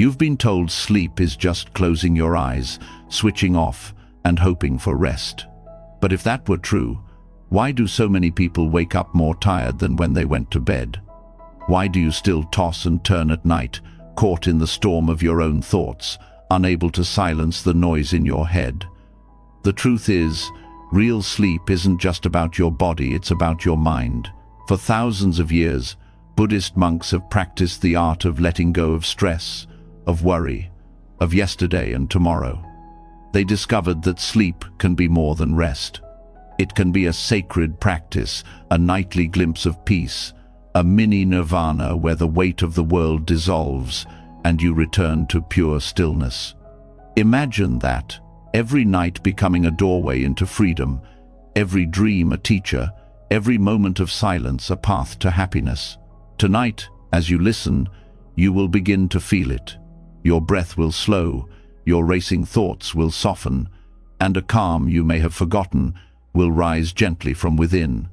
You've been told sleep is just closing your eyes, switching off, and hoping for rest. But if that were true, why do so many people wake up more tired than when they went to bed? Why do you still toss and turn at night, caught in the storm of your own thoughts, unable to silence the noise in your head? The truth is, real sleep isn't just about your body, it's about your mind. For thousands of years, Buddhist monks have practiced the art of letting go of stress, of worry, of yesterday and tomorrow. They discovered that sleep can be more than rest. It can be a sacred practice, a nightly glimpse of peace, a mini nirvana where the weight of the world dissolves and you return to pure stillness. Imagine that, every night becoming a doorway into freedom, every dream a teacher, every moment of silence a path to happiness. Tonight, as you listen, you will begin to feel it. Your breath will slow, your racing thoughts will soften, and a calm you may have forgotten will rise gently from within.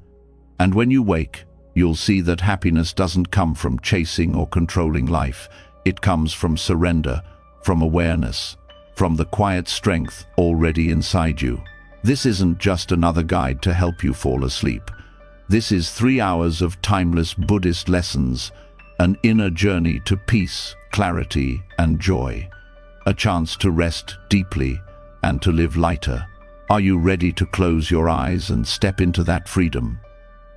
And when you wake, you'll see that happiness doesn't come from chasing or controlling life. It comes from surrender, from awareness, from the quiet strength already inside you. This isn't just another guide to help you fall asleep. This is 3 hours of timeless Buddhist lessons, an inner journey to peace, clarity, and joy. A chance to rest deeply and to live lighter. Are you ready to close your eyes and step into that freedom?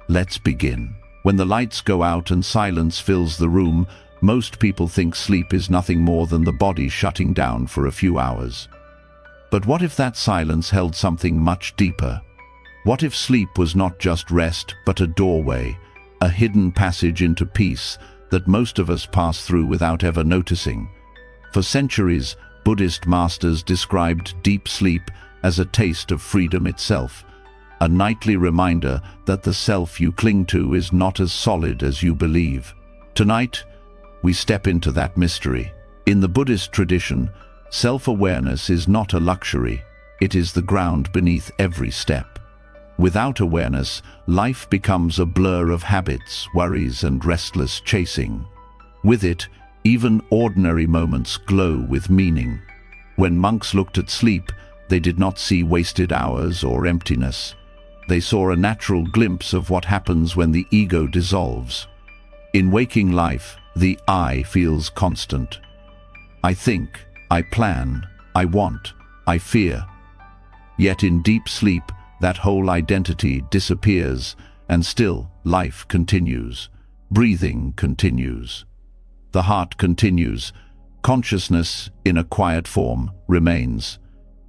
Let's begin. When the lights go out and silence fills the room, most people think sleep is nothing more than the body shutting down for a few hours. But what if that silence held something much deeper? What if sleep was not just rest, but a doorway, a hidden passage into peace that most of us pass through without ever noticing? For centuries, Buddhist masters described deep sleep as a taste of freedom itself, a nightly reminder that the self you cling to is not as solid as you believe. Tonight, we step into that mystery. In the Buddhist tradition, self-awareness is not a luxury, it is the ground beneath every step. Without awareness, life becomes a blur of habits, worries, and restless chasing. With it, even ordinary moments glow with meaning. When monks looked at sleep, they did not see wasted hours or emptiness. They saw a natural glimpse of what happens when the ego dissolves. In waking life, the I feels constant. I think, I plan, I want, I fear. Yet in deep sleep, that whole identity disappears, and still life continues. Breathing continues. The heart continues. Consciousness, in a quiet form, remains.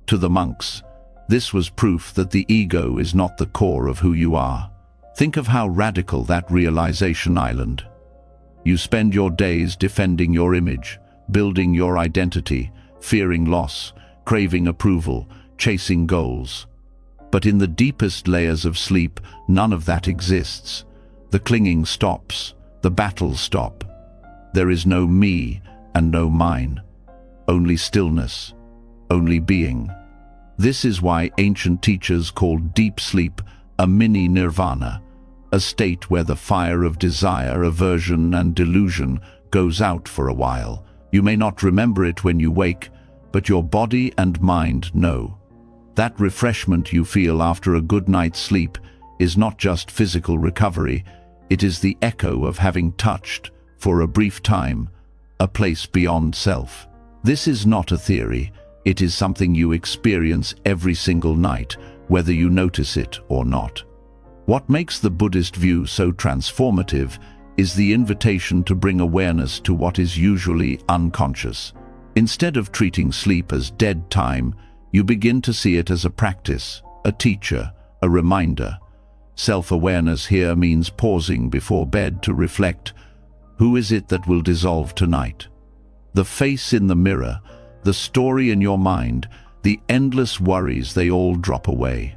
To the monks, this was proof that the ego is not the core of who you are. Think of how radical that realization island. You spend your days defending your image, building your identity, fearing loss, craving approval, chasing goals. But in the deepest layers of sleep, none of that exists. The clinging stops, the battles stop. There is no me and no mine, only stillness, only being. This is why ancient teachers called deep sleep a mini nirvana, a state where the fire of desire, aversion, and delusion goes out for a while. You may not remember it when you wake, but your body and mind know. That refreshment you feel after a good night's sleep is not just physical recovery, it is the echo of having touched, for a brief time, a place beyond self. This is not a theory, it is something you experience every single night, whether you notice it or not. What makes the Buddhist view so transformative is the invitation to bring awareness to what is usually unconscious. Instead of treating sleep as dead time, you begin to see it as a practice, a teacher, a reminder. Self-awareness here means pausing before bed to reflect, who is it that will dissolve tonight? The face in the mirror, the story in your mind, the endless worries, they all drop away.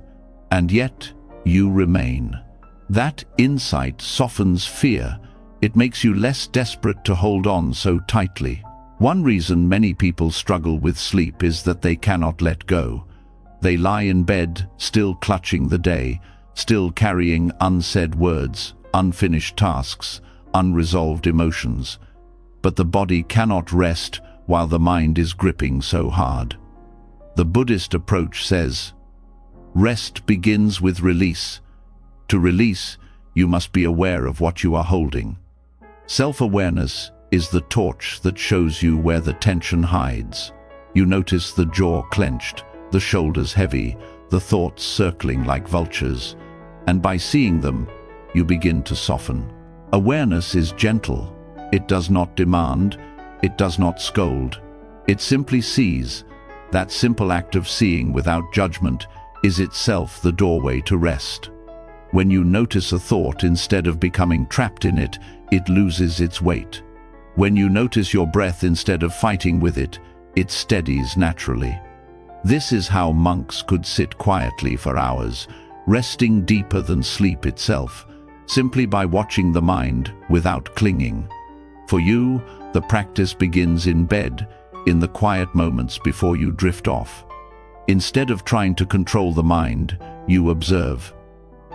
And yet, you remain. That insight softens fear. It makes you less desperate to hold on so tightly. One reason many people struggle with sleep is that they cannot let go. They lie in bed, still clutching the day, still carrying unsaid words, unfinished tasks, unresolved emotions. But the body cannot rest while the mind is gripping so hard. The Buddhist approach says, rest begins with release. To release, you must be aware of what you are holding. Self-awareness is the torch that shows you where the tension hides. You notice the jaw clenched, the shoulders heavy, the thoughts circling like vultures, and by seeing them, you begin to soften. Awareness is gentle. It does not demand, it does not scold. It simply sees. That simple act of seeing without judgment is itself the doorway to rest. When you notice a thought instead of becoming trapped in it, it loses its weight. When you notice your breath instead of fighting with it, it steadies naturally. This is how monks could sit quietly for hours, resting deeper than sleep itself, simply by watching the mind without clinging. For you, the practice begins in bed, in the quiet moments before you drift off. Instead of trying to control the mind, you observe.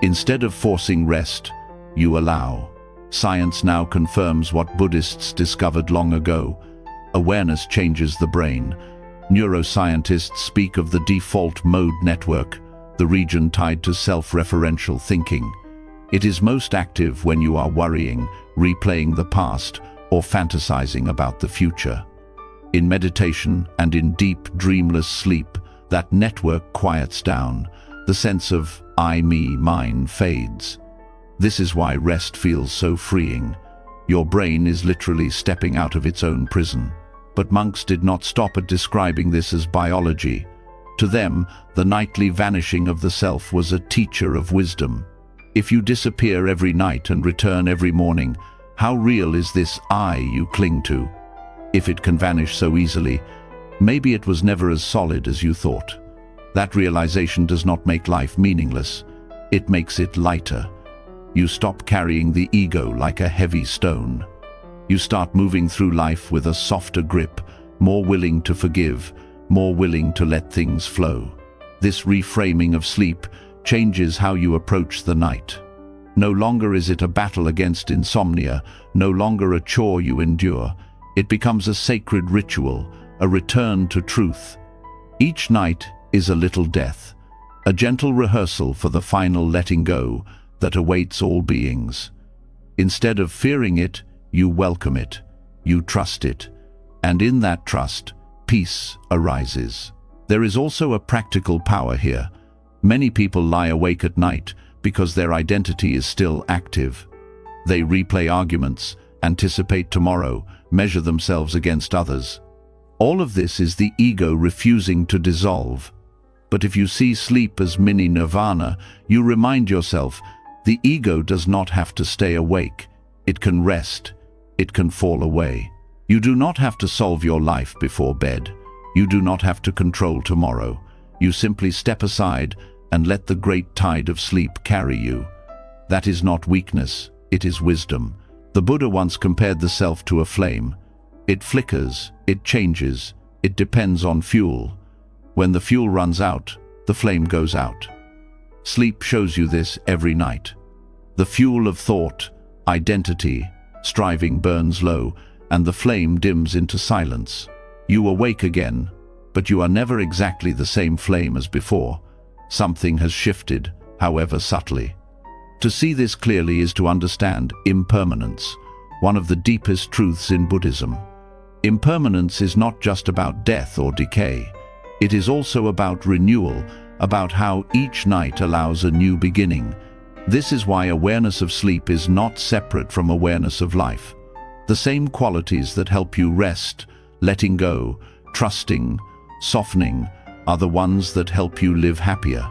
Instead of forcing rest, you allow. Science now confirms what Buddhists discovered long ago. Awareness changes the brain. Neuroscientists speak of the default mode network, the region tied to self-referential thinking. It is most active when you are worrying, replaying the past, or fantasizing about the future. In meditation and in deep, dreamless sleep, that network quiets down. The sense of I, me, mine fades. This is why rest feels so freeing. Your brain is literally stepping out of its own prison. But monks did not stop at describing this as biology. To them, the nightly vanishing of the self was a teacher of wisdom. If you disappear every night and return every morning, how real is this I you cling to? If it can vanish so easily, maybe it was never as solid as you thought. That realization does not make life meaningless. It makes it lighter. You stop carrying the ego like a heavy stone. You start moving through life with a softer grip, more willing to forgive, more willing to let things flow. This reframing of sleep changes how you approach the night. No longer is it a battle against insomnia, no longer a chore you endure. It becomes a sacred ritual, a return to truth. Each night is a little death, a gentle rehearsal for the final letting go that awaits all beings. Instead of fearing it, you welcome it, you trust it, and in that trust, peace arises. There is also a practical power here. Many people lie awake at night because their identity is still active. They replay arguments, anticipate tomorrow, measure themselves against others. All of this is the ego refusing to dissolve. But if you see sleep as mini nirvana, you remind yourself, the ego does not have to stay awake. It can rest. It can fall away. You do not have to solve your life before bed. You do not have to control tomorrow. You simply step aside and let the great tide of sleep carry you. That is not weakness, it is wisdom. The Buddha once compared the self to a flame. It flickers, it changes, it depends on fuel. When the fuel runs out, the flame goes out. Sleep shows you this every night. The fuel of thought, identity, striving burns low, and the flame dims into silence. You awake again, but you are never exactly the same flame as before. Something has shifted, however subtly. To see this clearly is to understand impermanence, one of the deepest truths in Buddhism. Impermanence is not just about death or decay. It is also about renewal, about how each night allows a new beginning. This is why awareness of sleep is not separate from awareness of life. The same qualities that help you rest, letting go, trusting, softening, are the ones that help you live happier.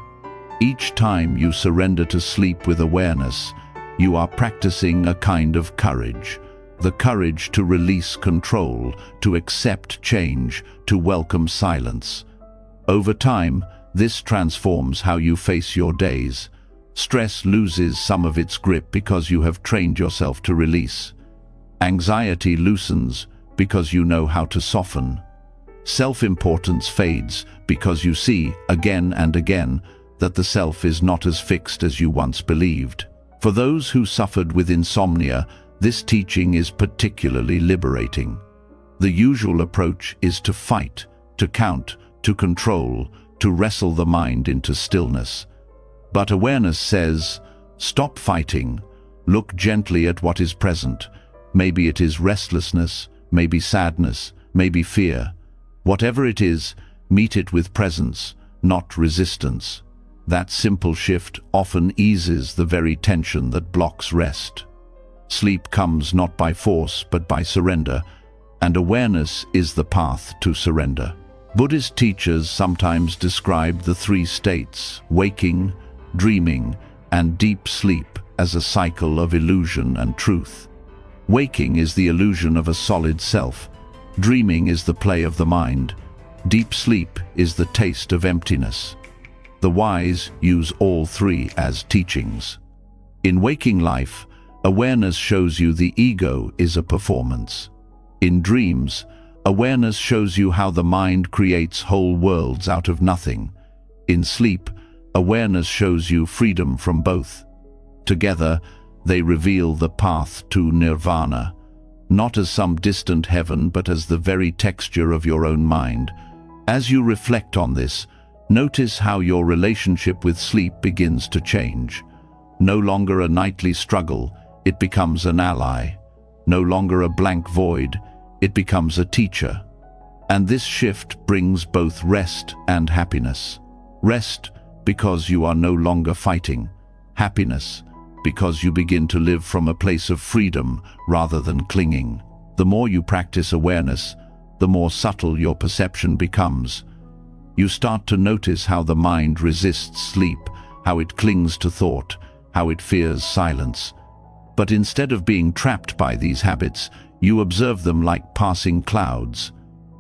Each time you surrender to sleep with awareness, you are practicing a kind of courage. The courage to release control, to accept change, to welcome silence. Over time, this transforms how you face your days. Stress loses some of its grip because you have trained yourself to release. Anxiety loosens because you know how to soften. Self-importance fades because you see, again and again, that the self is not as fixed as you once believed. For those who suffered with insomnia, this teaching is particularly liberating. The usual approach is to fight, to count, to control, to wrestle the mind into stillness. But awareness says, stop fighting, look gently at what is present. Maybe it is restlessness, maybe sadness, maybe fear. Whatever it is, meet it with presence, not resistance. That simple shift often eases the very tension that blocks rest. Sleep comes not by force but by surrender, and awareness is the path to surrender. Buddhist teachers sometimes describe the three states, waking, dreaming, and deep sleep, as a cycle of illusion and truth. Waking is the illusion of a solid self. Dreaming is the play of the mind. Deep sleep is the taste of emptiness. The wise use all three as teachings. In waking life, awareness shows you the ego is a performance. In dreams, awareness shows you how the mind creates whole worlds out of nothing. In sleep, awareness shows you freedom from both. Together, they reveal the path to nirvana, not as some distant heaven but as the very texture of your own mind. As you reflect on this, notice how your relationship with sleep begins to change. No longer a nightly struggle, it becomes an ally. No longer a blank void, it becomes a teacher. And this shift brings both rest and happiness. Rest because you are no longer fighting. Happiness because you begin to live from a place of freedom rather than clinging. The more you practice awareness, the more subtle your perception becomes. You start to notice how the mind resists sleep, how it clings to thought, how it fears silence. But instead of being trapped by these habits, you observe them like passing clouds.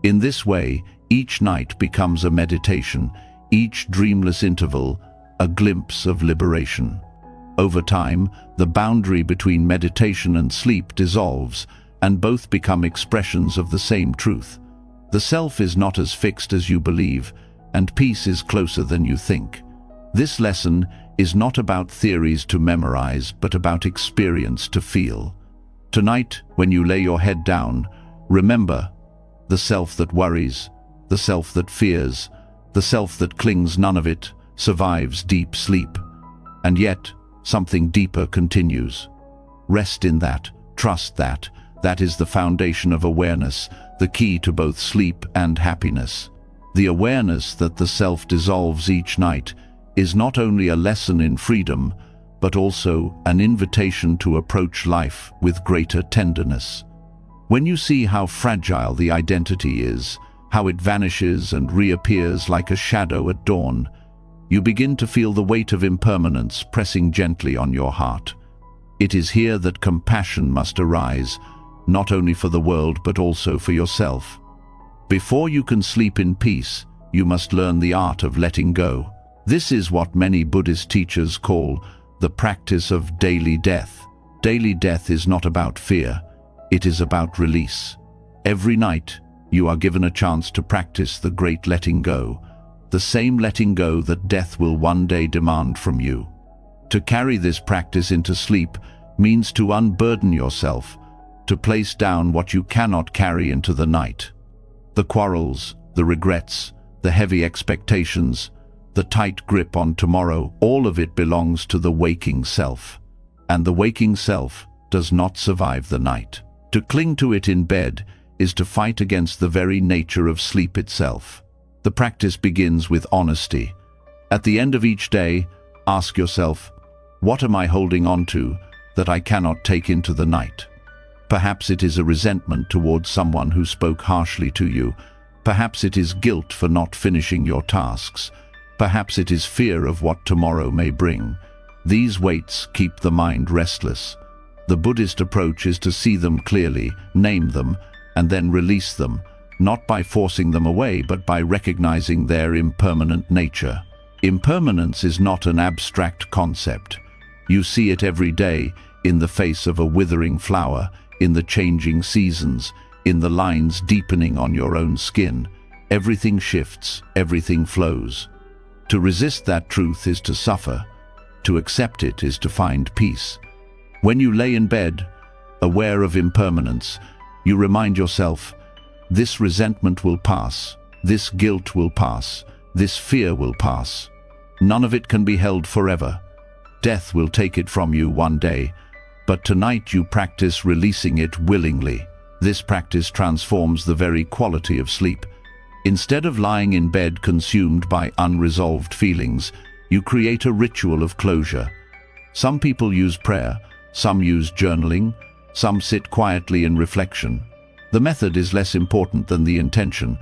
In this way, each night becomes a meditation, each dreamless interval a glimpse of liberation. Over time, the boundary between meditation and sleep dissolves, and both become expressions of the same truth. The self is not as fixed as you believe, and peace is closer than you think. This lesson is not about theories to memorize, but about experience to feel. Tonight, when you lay your head down, remember the self that worries, the self that fears, the self that clings, none of it survives deep sleep. And yet, something deeper continues. Rest in that, trust that. That is the foundation of awareness, the key to both sleep and happiness. The awareness that the self dissolves each night is not only a lesson in freedom, but also an invitation to approach life with greater tenderness. When you see how fragile the identity is, how it vanishes and reappears like a shadow at dawn, you begin to feel the weight of impermanence pressing gently on your heart. It is here that compassion must arise, not only for the world but also for yourself. Before you can sleep in peace, you must learn the art of letting go. This is what many Buddhist teachers call the practice of daily death. Daily death is not about fear, it is about release. Every night, you are given a chance to practice the great letting go, the same letting go that death will one day demand from you. To carry this practice into sleep means to unburden yourself, to place down what you cannot carry into the night. The quarrels, the regrets, the heavy expectations, the tight grip on tomorrow, all of it belongs to the waking self. And the waking self does not survive the night. To cling to it in bed is to fight against the very nature of sleep itself. The practice begins with honesty. At the end of each day, ask yourself, what am I holding on to that I cannot take into the night? Perhaps it is a resentment towards someone who spoke harshly to you. Perhaps it is guilt for not finishing your tasks. Perhaps it is fear of what tomorrow may bring. These weights keep the mind restless. The Buddhist approach is to see them clearly, name them, and then release them, not by forcing them away, but by recognizing their impermanent nature. Impermanence is not an abstract concept. You see it every day, in the face of a withering flower, in the changing seasons, in the lines deepening on your own skin. Everything shifts, everything flows. To resist that truth is to suffer. To accept it is to find peace. When you lay in bed, aware of impermanence, you remind yourself, This resentment will pass. This guilt will pass. This fear will pass. None of it can be held forever. Death will take it from you one day, but tonight you practice releasing it willingly. This practice transforms the very quality of sleep. Instead of lying in bed consumed by unresolved feelings, you create a ritual of closure. Some people use prayer, some use journaling, some sit quietly in reflection. The method is less important than the intention: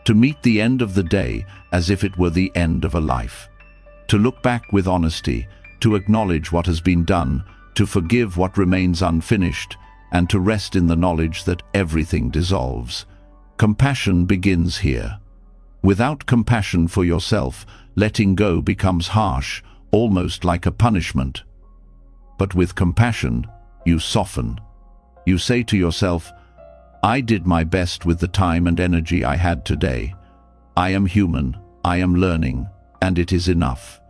to meet the end of the day as if it were the end of a life. To look back with honesty, to acknowledge what has been done, to forgive what remains unfinished, and to rest in the knowledge that everything dissolves. Compassion begins here. Without compassion for yourself, letting go becomes harsh, almost like a punishment. But with compassion, you soften. You say to yourself, "I did my best with the time and energy I had today. I am human, I am learning, and it is enough."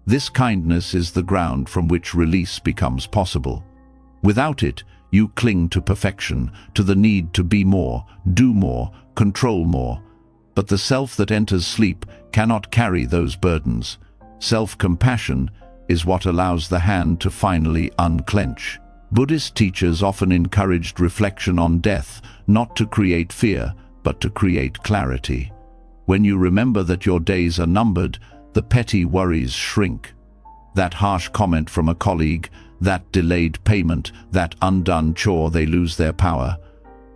This kindness is the ground from which release becomes possible. Without it, you cling to perfection, to the need to be more, do more, control more. But the self that enters sleep cannot carry those burdens. Self-compassion is what allows the hand to finally unclench. Buddhist teachers often encouraged reflection on death, not to create fear, but to create clarity. When you remember that your days are numbered, the petty worries shrink. That harsh comment from a colleague, that delayed payment, that undone chore, they lose their power.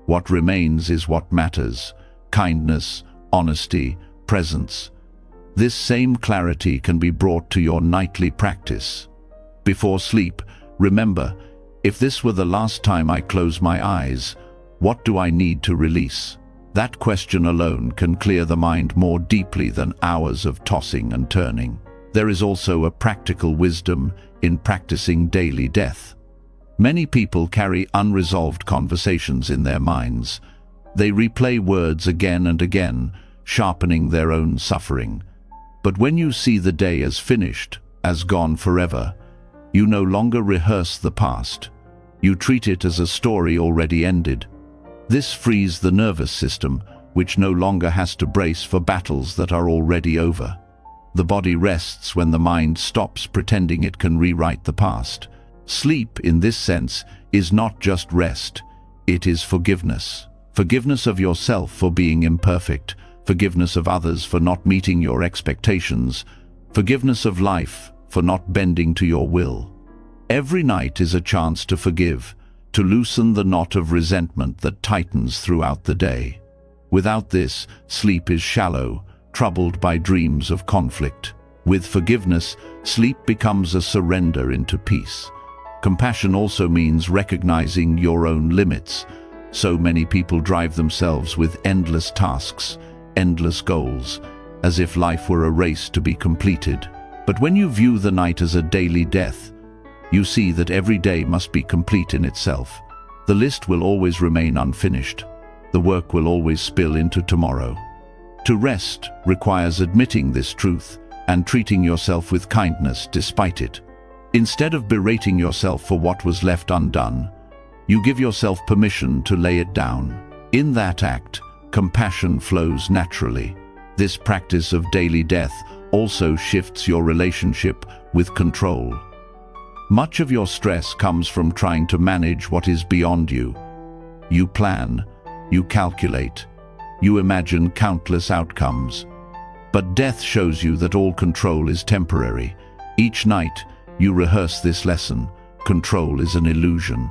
What remains is what matters: kindness, honesty, presence. This same clarity can be brought to your nightly practice. Before sleep, remember, if this were the last time I close my eyes, what do I need to release? That question alone can clear the mind more deeply than hours of tossing and turning. There is also a practical wisdom in practicing daily death. Many people carry unresolved conversations in their minds. They replay words again and again, sharpening their own suffering. But when you see the day as finished, as gone forever, you no longer rehearse the past. You treat it as a story already ended. This frees the nervous system, which no longer has to brace for battles that are already over. The body rests when the mind stops pretending it can rewrite the past. Sleep, in this sense, is not just rest. It is forgiveness. Forgiveness of yourself for being imperfect, forgiveness of others for not meeting your expectations, forgiveness of life for not bending to your will. Every night is a chance to forgive, to loosen the knot of resentment that tightens throughout the day. Without this, sleep is shallow, troubled by dreams of conflict. With forgiveness, sleep becomes a surrender into peace. Compassion also means recognizing your own limits. So many people drive themselves with endless tasks, endless goals, as if life were a race to be completed. But when you view the night as a daily death, you see that every day must be complete in itself. The list will always remain unfinished. The work will always spill into tomorrow. To rest requires admitting this truth and treating yourself with kindness despite it. Instead of berating yourself for what was left undone, you give yourself permission to lay it down. In that act, compassion flows naturally. This practice of daily death also shifts your relationship with control. Much of your stress comes from trying to manage what is beyond you. You plan, you calculate, you imagine countless outcomes. But death shows you that all control is temporary. Each night, you rehearse this lesson: control is an illusion.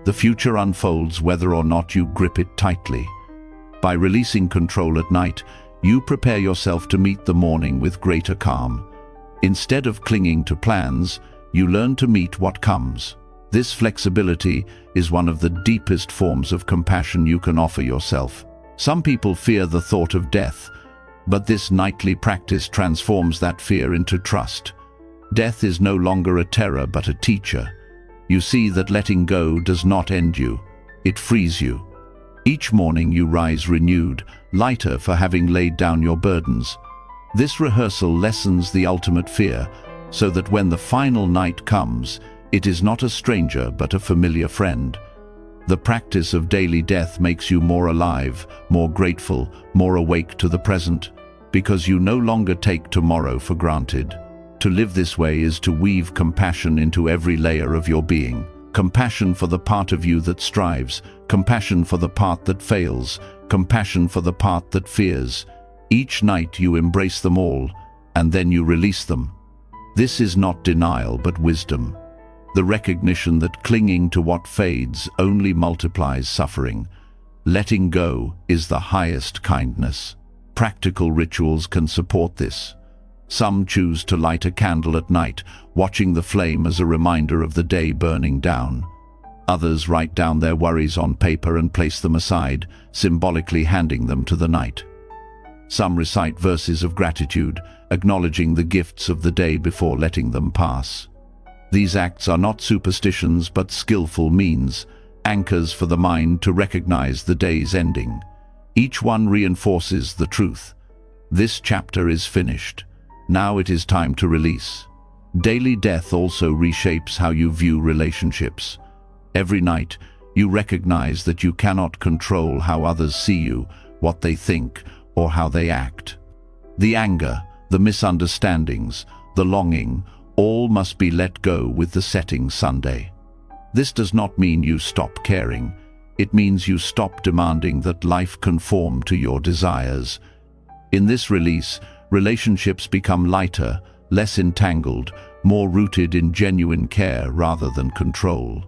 The future unfolds whether or not you grip it tightly. By releasing control at night, you prepare yourself to meet the morning with greater calm. Instead of clinging to plans, you learn to meet what comes. This flexibility is one of the deepest forms of compassion you can offer yourself. Some people fear the thought of death, but this nightly practice transforms that fear into trust. Death is no longer a terror but a teacher. You see that letting go does not end you, it frees you. Each morning you rise renewed, lighter for having laid down your burdens. This rehearsal lessens the ultimate fear, so that when the final night comes, it is not a stranger but a familiar friend. The practice of daily death makes you more alive, more grateful, more awake to the present, because you no longer take tomorrow for granted. To live this way is to weave compassion into every layer of your being. Compassion for the part of you that strives, compassion for the part that fails, compassion for the part that fears. Each night you embrace them all, and then you release them. This is not denial but wisdom. The recognition that clinging to what fades only multiplies suffering. Letting go is the highest kindness. Practical rituals can support this. Some choose to light a candle at night, watching the flame as a reminder of the day burning down. Others write down their worries on paper and place them aside, symbolically handing them to the night. Some recite verses of gratitude, acknowledging the gifts of the day before letting them pass. These acts are not superstitions but skillful means, anchors for the mind to recognize the day's ending. Each one reinforces the truth. This chapter is finished. Now it is time to release. Daily death also reshapes how you view relationships. Every night, you recognize that you cannot control how others see you, what they think, or how they act. The anger, the misunderstandings, the longing, all must be let go with the setting Sunday. This does not mean you stop caring. It means you stop demanding that life conform to your desires. In this release, relationships become lighter, less entangled, more rooted in genuine care rather than control.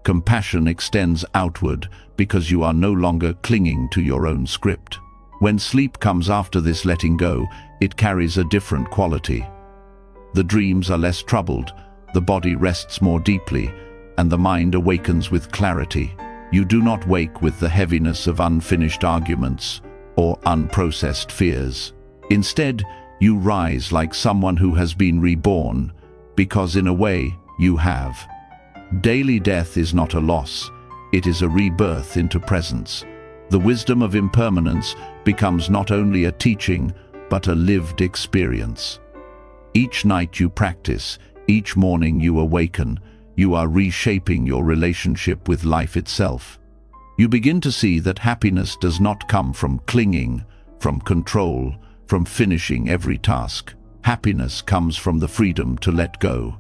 Compassion extends outward because you are no longer clinging to your own script. When sleep comes after this letting go, it carries a different quality. The dreams are less troubled, the body rests more deeply, and the mind awakens with clarity. You do not wake with the heaviness of unfinished arguments or unprocessed fears. Instead, you rise like someone who has been reborn, because in a way, you have. Daily death is not a loss, it is a rebirth into presence. The wisdom of impermanence becomes not only a teaching, but a lived experience. Each night you practice, each morning you awaken, you are reshaping your relationship with life itself. You begin to see that happiness does not come from clinging, from control, from finishing every task. Happiness comes from the freedom to let go,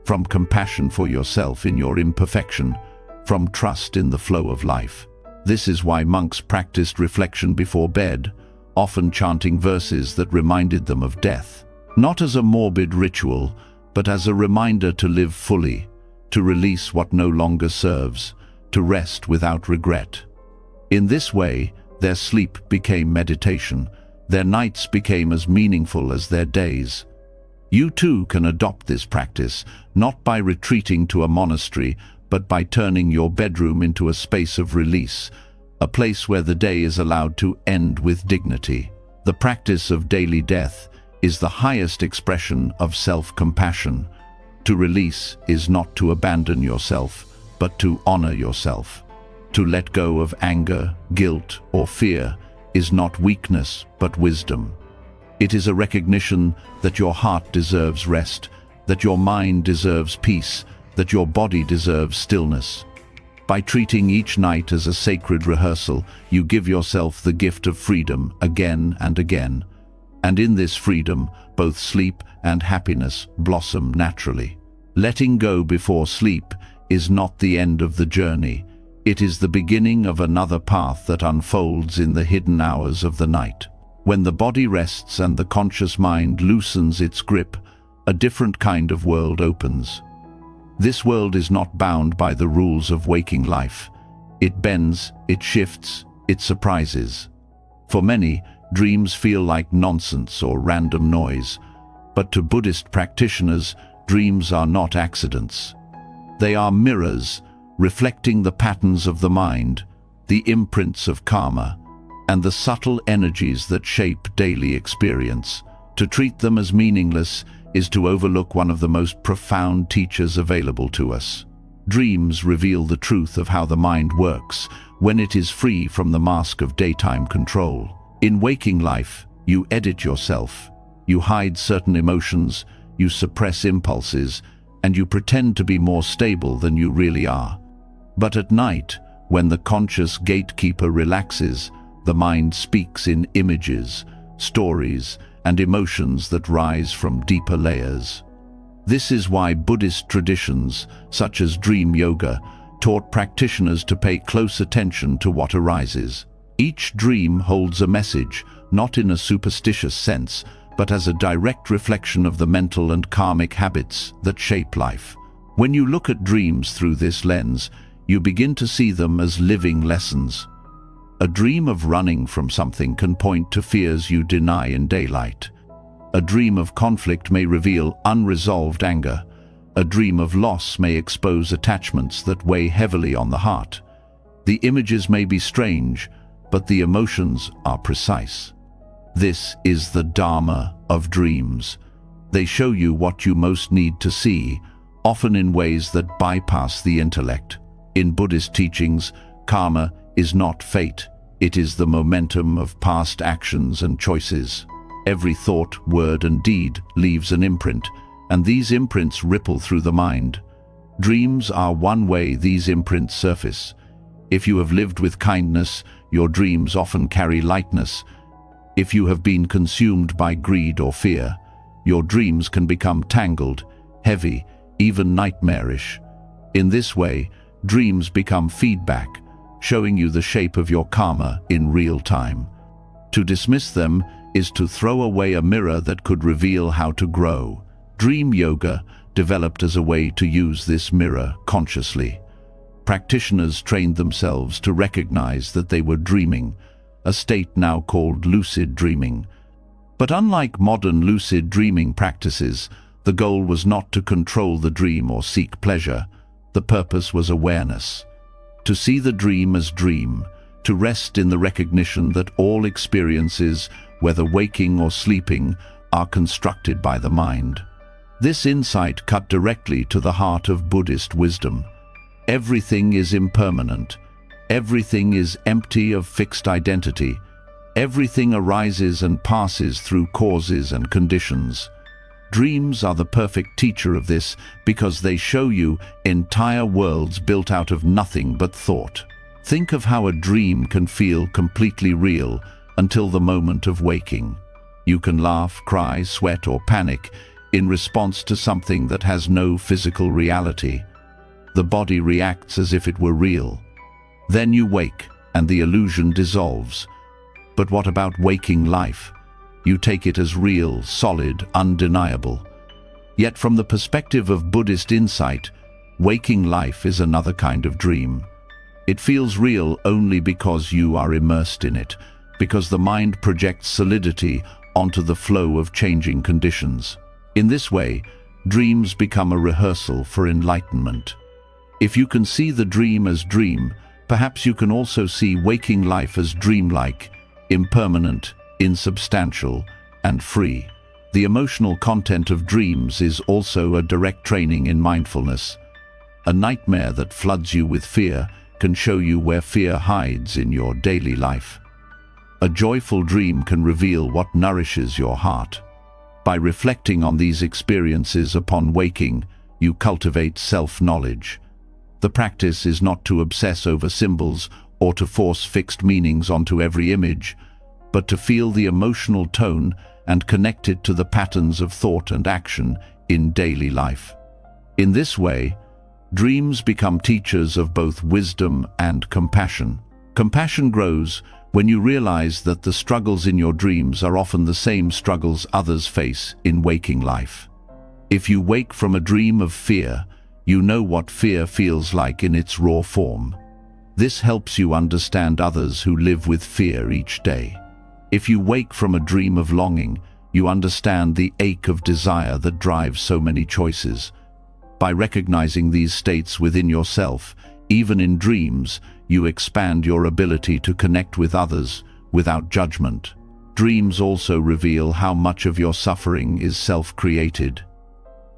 from compassion for yourself in your imperfection, from trust in the flow of life. This is why monks practiced reflection before bed, often chanting verses that reminded them of death. Not as a morbid ritual, but as a reminder to live fully, to release what no longer serves, to rest without regret. In this way, their sleep became meditation, their nights became as meaningful as their days. You too can adopt this practice, not by retreating to a monastery, but by turning your bedroom into a space of release, a place where the day is allowed to end with dignity. The practice of daily death is the highest expression of self-compassion. To release is not to abandon yourself, but to honor yourself. To let go of anger, guilt, or fear is not weakness, but wisdom. It is a recognition that your heart deserves rest, that your mind deserves peace, that your body deserves stillness. By treating each night as a sacred rehearsal, you give yourself the gift of freedom again and again. And in this freedom, both sleep and happiness blossom naturally. Letting go before sleep is not the end of the journey. It is the beginning of another path that unfolds in the hidden hours of the night. When the body rests and the conscious mind loosens its grip, a different kind of world opens. This world is not bound by the rules of waking life. It bends, it shifts, it surprises. For many, dreams feel like nonsense or random noise, but to Buddhist practitioners, dreams are not accidents. They are mirrors, reflecting the patterns of the mind, the imprints of karma, and the subtle energies that shape daily experience. To treat them as meaningless is to overlook one of the most profound teachers available to us. Dreams reveal the truth of how the mind works when it is free from the mask of daytime control. In waking life, you edit yourself. You hide certain emotions, you suppress impulses, and you pretend to be more stable than you really are. But at night, When the conscious gatekeeper relaxes, the mind speaks in images, stories, and emotions that rise from deeper layers. This is why Buddhist traditions, such as dream yoga, taught practitioners to pay close attention to what arises. Each dream holds a message, not in a superstitious sense, but as a direct reflection of the mental and karmic habits that shape life. When you look at dreams through this lens, you begin to see them as living lessons. A dream of running from something can point to fears you deny in daylight. A dream of conflict may reveal unresolved anger. A dream of loss may expose attachments that weigh heavily on the heart. The images may be strange, but the emotions are precise. This is the Dharma of dreams. They show you what you most need to see, often in ways that bypass the intellect. In Buddhist teachings, karma is not fate. It is the momentum of past actions and choices. Every thought, word, and deed leaves an imprint, and these imprints ripple through the mind. Dreams are one way these imprints surface. If you have lived with kindness, your dreams often carry lightness. If you have been consumed by greed or fear, your dreams can become tangled, heavy, even nightmarish. In this way, dreams become feedback, showing you the shape of your karma in real time. To dismiss them is to throw away a mirror that could reveal how to grow. Dream yoga developed as a way to use this mirror consciously. Practitioners trained themselves to recognize that they were dreaming, a state now called lucid dreaming. But unlike modern lucid dreaming practices, the goal was not to control the dream or seek pleasure. The purpose was awareness. To see the dream as dream, to rest in the recognition that all experiences, whether waking or sleeping, are constructed by the mind. This insight cut directly to the heart of Buddhist wisdom. Everything is impermanent. Everything is empty of fixed identity. Everything arises and passes through causes and conditions. Dreams are the perfect teacher of this because they show you entire worlds built out of nothing but thought. Think of how a dream can feel completely real until the moment of waking. You can laugh, cry, sweat, or panic in response to something that has no physical reality. The body reacts as if it were real. Then you wake, and the illusion dissolves. But what about waking life? You take it as real, solid, undeniable. Yet from the perspective of Buddhist insight, waking life is another kind of dream. It feels real only because you are immersed in it, because the mind projects solidity onto the flow of changing conditions. In this way, dreams become a rehearsal for enlightenment. If you can see the dream as dream, perhaps you can also see waking life as dreamlike, impermanent, insubstantial, and free. The emotional content of dreams is also a direct training in mindfulness. A nightmare that floods you with fear can show you where fear hides in your daily life. A joyful dream can reveal what nourishes your heart. By reflecting on these experiences upon waking, you cultivate self-knowledge. The practice is not to obsess over symbols or to force fixed meanings onto every image, but to feel the emotional tone and connect it to the patterns of thought and action in daily life. In this way, dreams become teachers of both wisdom and compassion. Compassion grows when you realize that the struggles in your dreams are often the same struggles others face in waking life. If you wake from a dream of fear, you know what fear feels like in its raw form. This helps you understand others who live with fear each day. If you wake from a dream of longing, you understand the ache of desire that drives so many choices. By recognizing these states within yourself, even in dreams, you expand your ability to connect with others without judgment. Dreams also reveal how much of your suffering is self-created.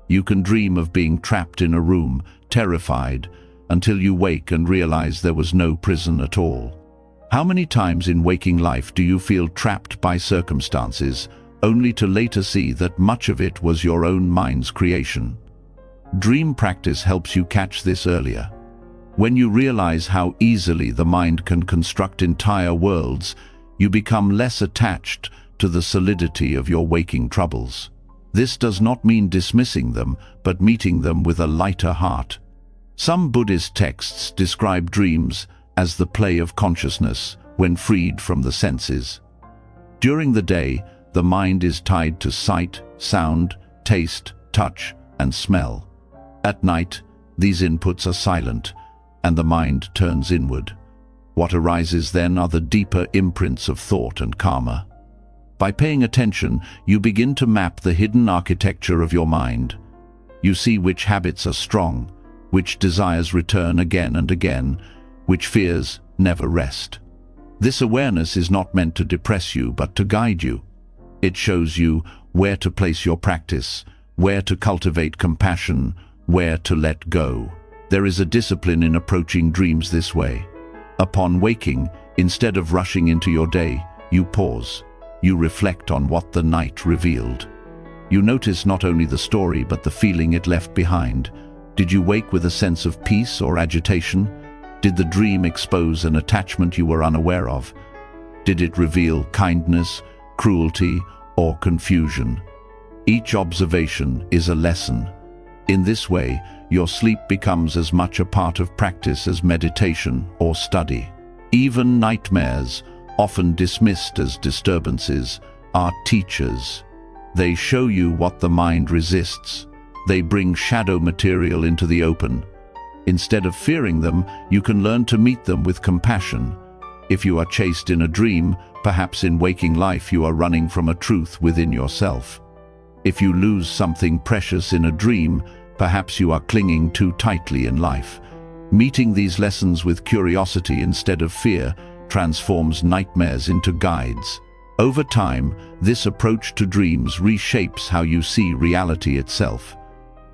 You can dream of being trapped in a room, terrified, until you wake and realize there was no prison at all. How many times in waking life do you feel trapped by circumstances, only to later see that much of it was your own mind's creation? Dream practice helps you catch this earlier. When you realize how easily the mind can construct entire worlds, you become less attached to the solidity of your waking troubles. This does not mean dismissing them, but meeting them with a lighter heart. Some Buddhist texts describe dreams as the play of consciousness when freed from the senses. During the day, the mind is tied to sight, sound, taste, touch, and smell. At night, these inputs are silent, and the mind turns inward. What arises then are the deeper imprints of thought and karma. By paying attention, you begin to map the hidden architecture of your mind. You see which habits are strong, which desires return again and again, which fears never rest. This awareness is not meant to depress you, but to guide you. It shows you where to place your practice, where to cultivate compassion, where to let go. There is a discipline in approaching dreams this way. Upon waking, instead of rushing into your day, you pause. You reflect on what the night revealed. You notice not only the story, but the feeling it left behind. Did you wake with a sense of peace or agitation? Did the dream expose an attachment you were unaware of? Did it reveal kindness, cruelty, or confusion? Each observation is a lesson. In this way, your sleep becomes as much a part of practice as meditation or study. Even nightmares, often dismissed as disturbances, are teachers. They show you what the mind resists. They bring shadow material into the open. Instead of fearing them, you can learn to meet them with compassion. If you are chased in a dream, perhaps in waking life you are running from a truth within yourself. If you lose something precious in a dream, perhaps you are clinging too tightly in life. Meeting these lessons with curiosity instead of fear transforms nightmares into guides. Over time, this approach to dreams reshapes how you see reality itself.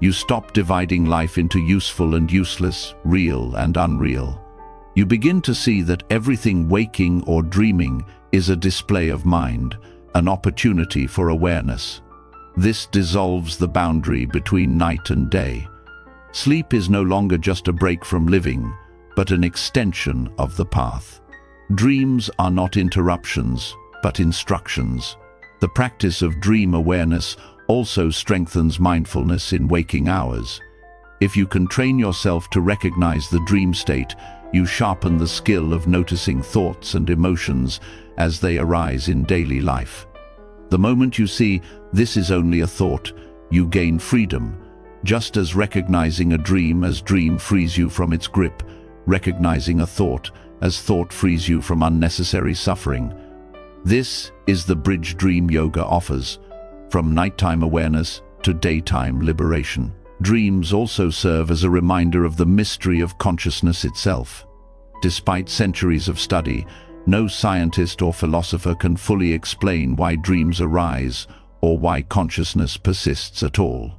You stop dividing life into useful and useless, real and unreal. You begin to see that everything waking or dreaming is a display of mind, an opportunity for awareness. This dissolves the boundary between night and day. Sleep is no longer just a break from living, but an extension of the path. Dreams are not interruptions, but instructions. The practice of dream awareness also strengthens mindfulness in waking hours. If you can train yourself to recognize the dream state, you sharpen the skill of noticing thoughts and emotions as they arise in daily life. The moment you see this is only a thought, you gain freedom. Just as recognizing a dream as dream frees you from its grip, recognizing a thought as thought frees you from unnecessary suffering. This is the bridge dream yoga offers, from nighttime awareness to daytime liberation. Dreams also serve as a reminder of the mystery of consciousness itself. Despite centuries of study, no scientist or philosopher can fully explain why dreams arise or why consciousness persists at all.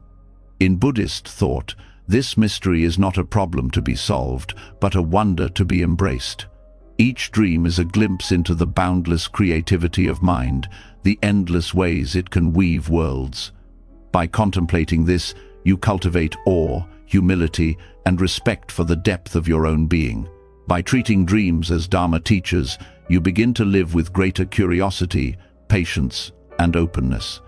In Buddhist thought, this mystery is not a problem to be solved, but a wonder to be embraced. Each dream is a glimpse into the boundless creativity of mind, the endless ways it can weave worlds. By contemplating this, you cultivate awe, humility, and respect for the depth of your own being. By treating dreams as Dharma teachers, you begin to live with greater curiosity, patience, and openness.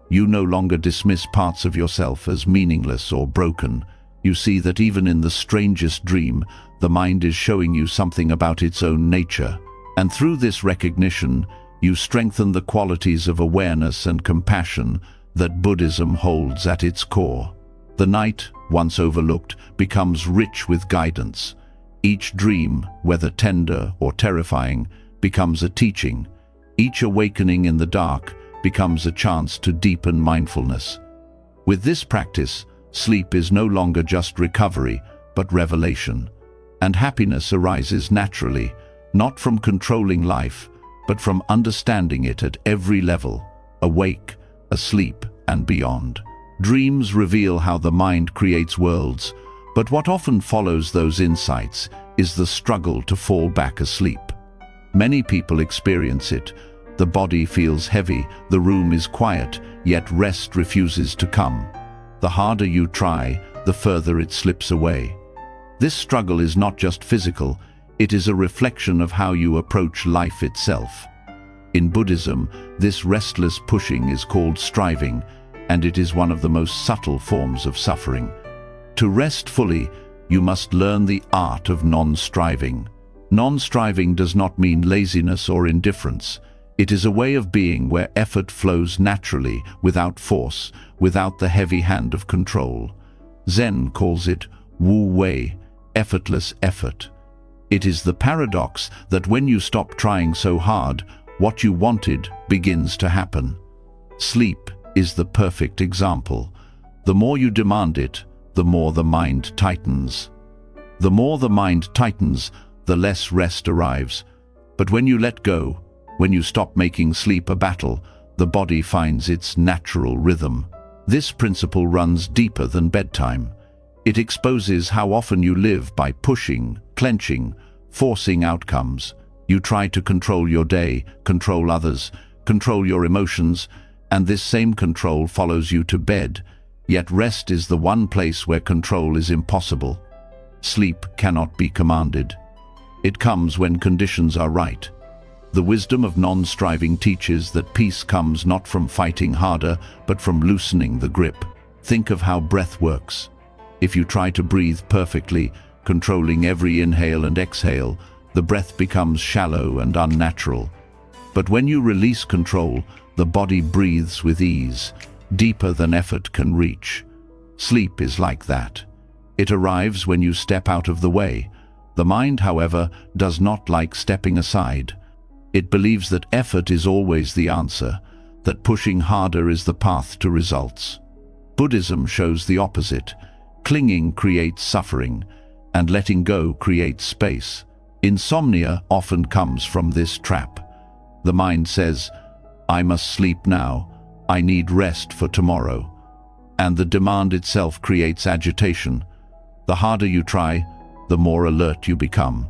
You no longer dismiss parts of yourself as meaningless or broken. You see that even in the strangest dream, the mind is showing you something about its own nature. And through this recognition, you strengthen the qualities of awareness and compassion that Buddhism holds at its core. The night, once overlooked, becomes rich with guidance. Each dream, whether tender or terrifying, becomes a teaching. Each awakening in the dark becomes a chance to deepen mindfulness. With this practice, sleep is no longer just recovery, but revelation. And happiness arises naturally, not from controlling life, but from understanding it at every level, awake, asleep, and beyond. Dreams reveal how the mind creates worlds, but what often follows those insights is the struggle to fall back asleep. Many people experience it. The body feels heavy, the room is quiet, yet rest refuses to come. The harder you try, the further it slips away. This struggle is not just physical, it is a reflection of how you approach life itself. In Buddhism, this restless pushing is called striving, and it is one of the most subtle forms of suffering. To rest fully, you must learn the art of non-striving. Non-striving does not mean laziness or indifference. It is a way of being where effort flows naturally, without force, without the heavy hand of control. Zen calls it Wu Wei, effortless effort. It is the paradox that when you stop trying so hard, what you wanted begins to happen. Sleep is the perfect example. The more you demand it, the more the mind tightens. The more the mind tightens, the less rest arrives. But when you let go, when you stop making sleep a battle, the body finds its natural rhythm. This principle runs deeper than bedtime. It exposes how often you live by pushing, clenching, forcing outcomes. You try to control your day, control others, control your emotions, and this same control follows you to bed. Yet rest is the one place where control is impossible. Sleep cannot be commanded. It comes when conditions are right. The wisdom of non-striving teaches that peace comes not from fighting harder, but from loosening the grip. Think of how breath works. If you try to breathe perfectly, controlling every inhale and exhale, the breath becomes shallow and unnatural. But when you release control, the body breathes with ease, deeper than effort can reach. Sleep is like that. It arrives when you step out of the way. The mind, however, does not like stepping aside. It believes that effort is always the answer, that pushing harder is the path to results. Buddhism shows the opposite. Clinging creates suffering, and letting go creates space. Insomnia often comes from this trap. The mind says, "I must sleep now, I need rest for tomorrow." And the demand itself creates agitation. The harder you try, the more alert you become.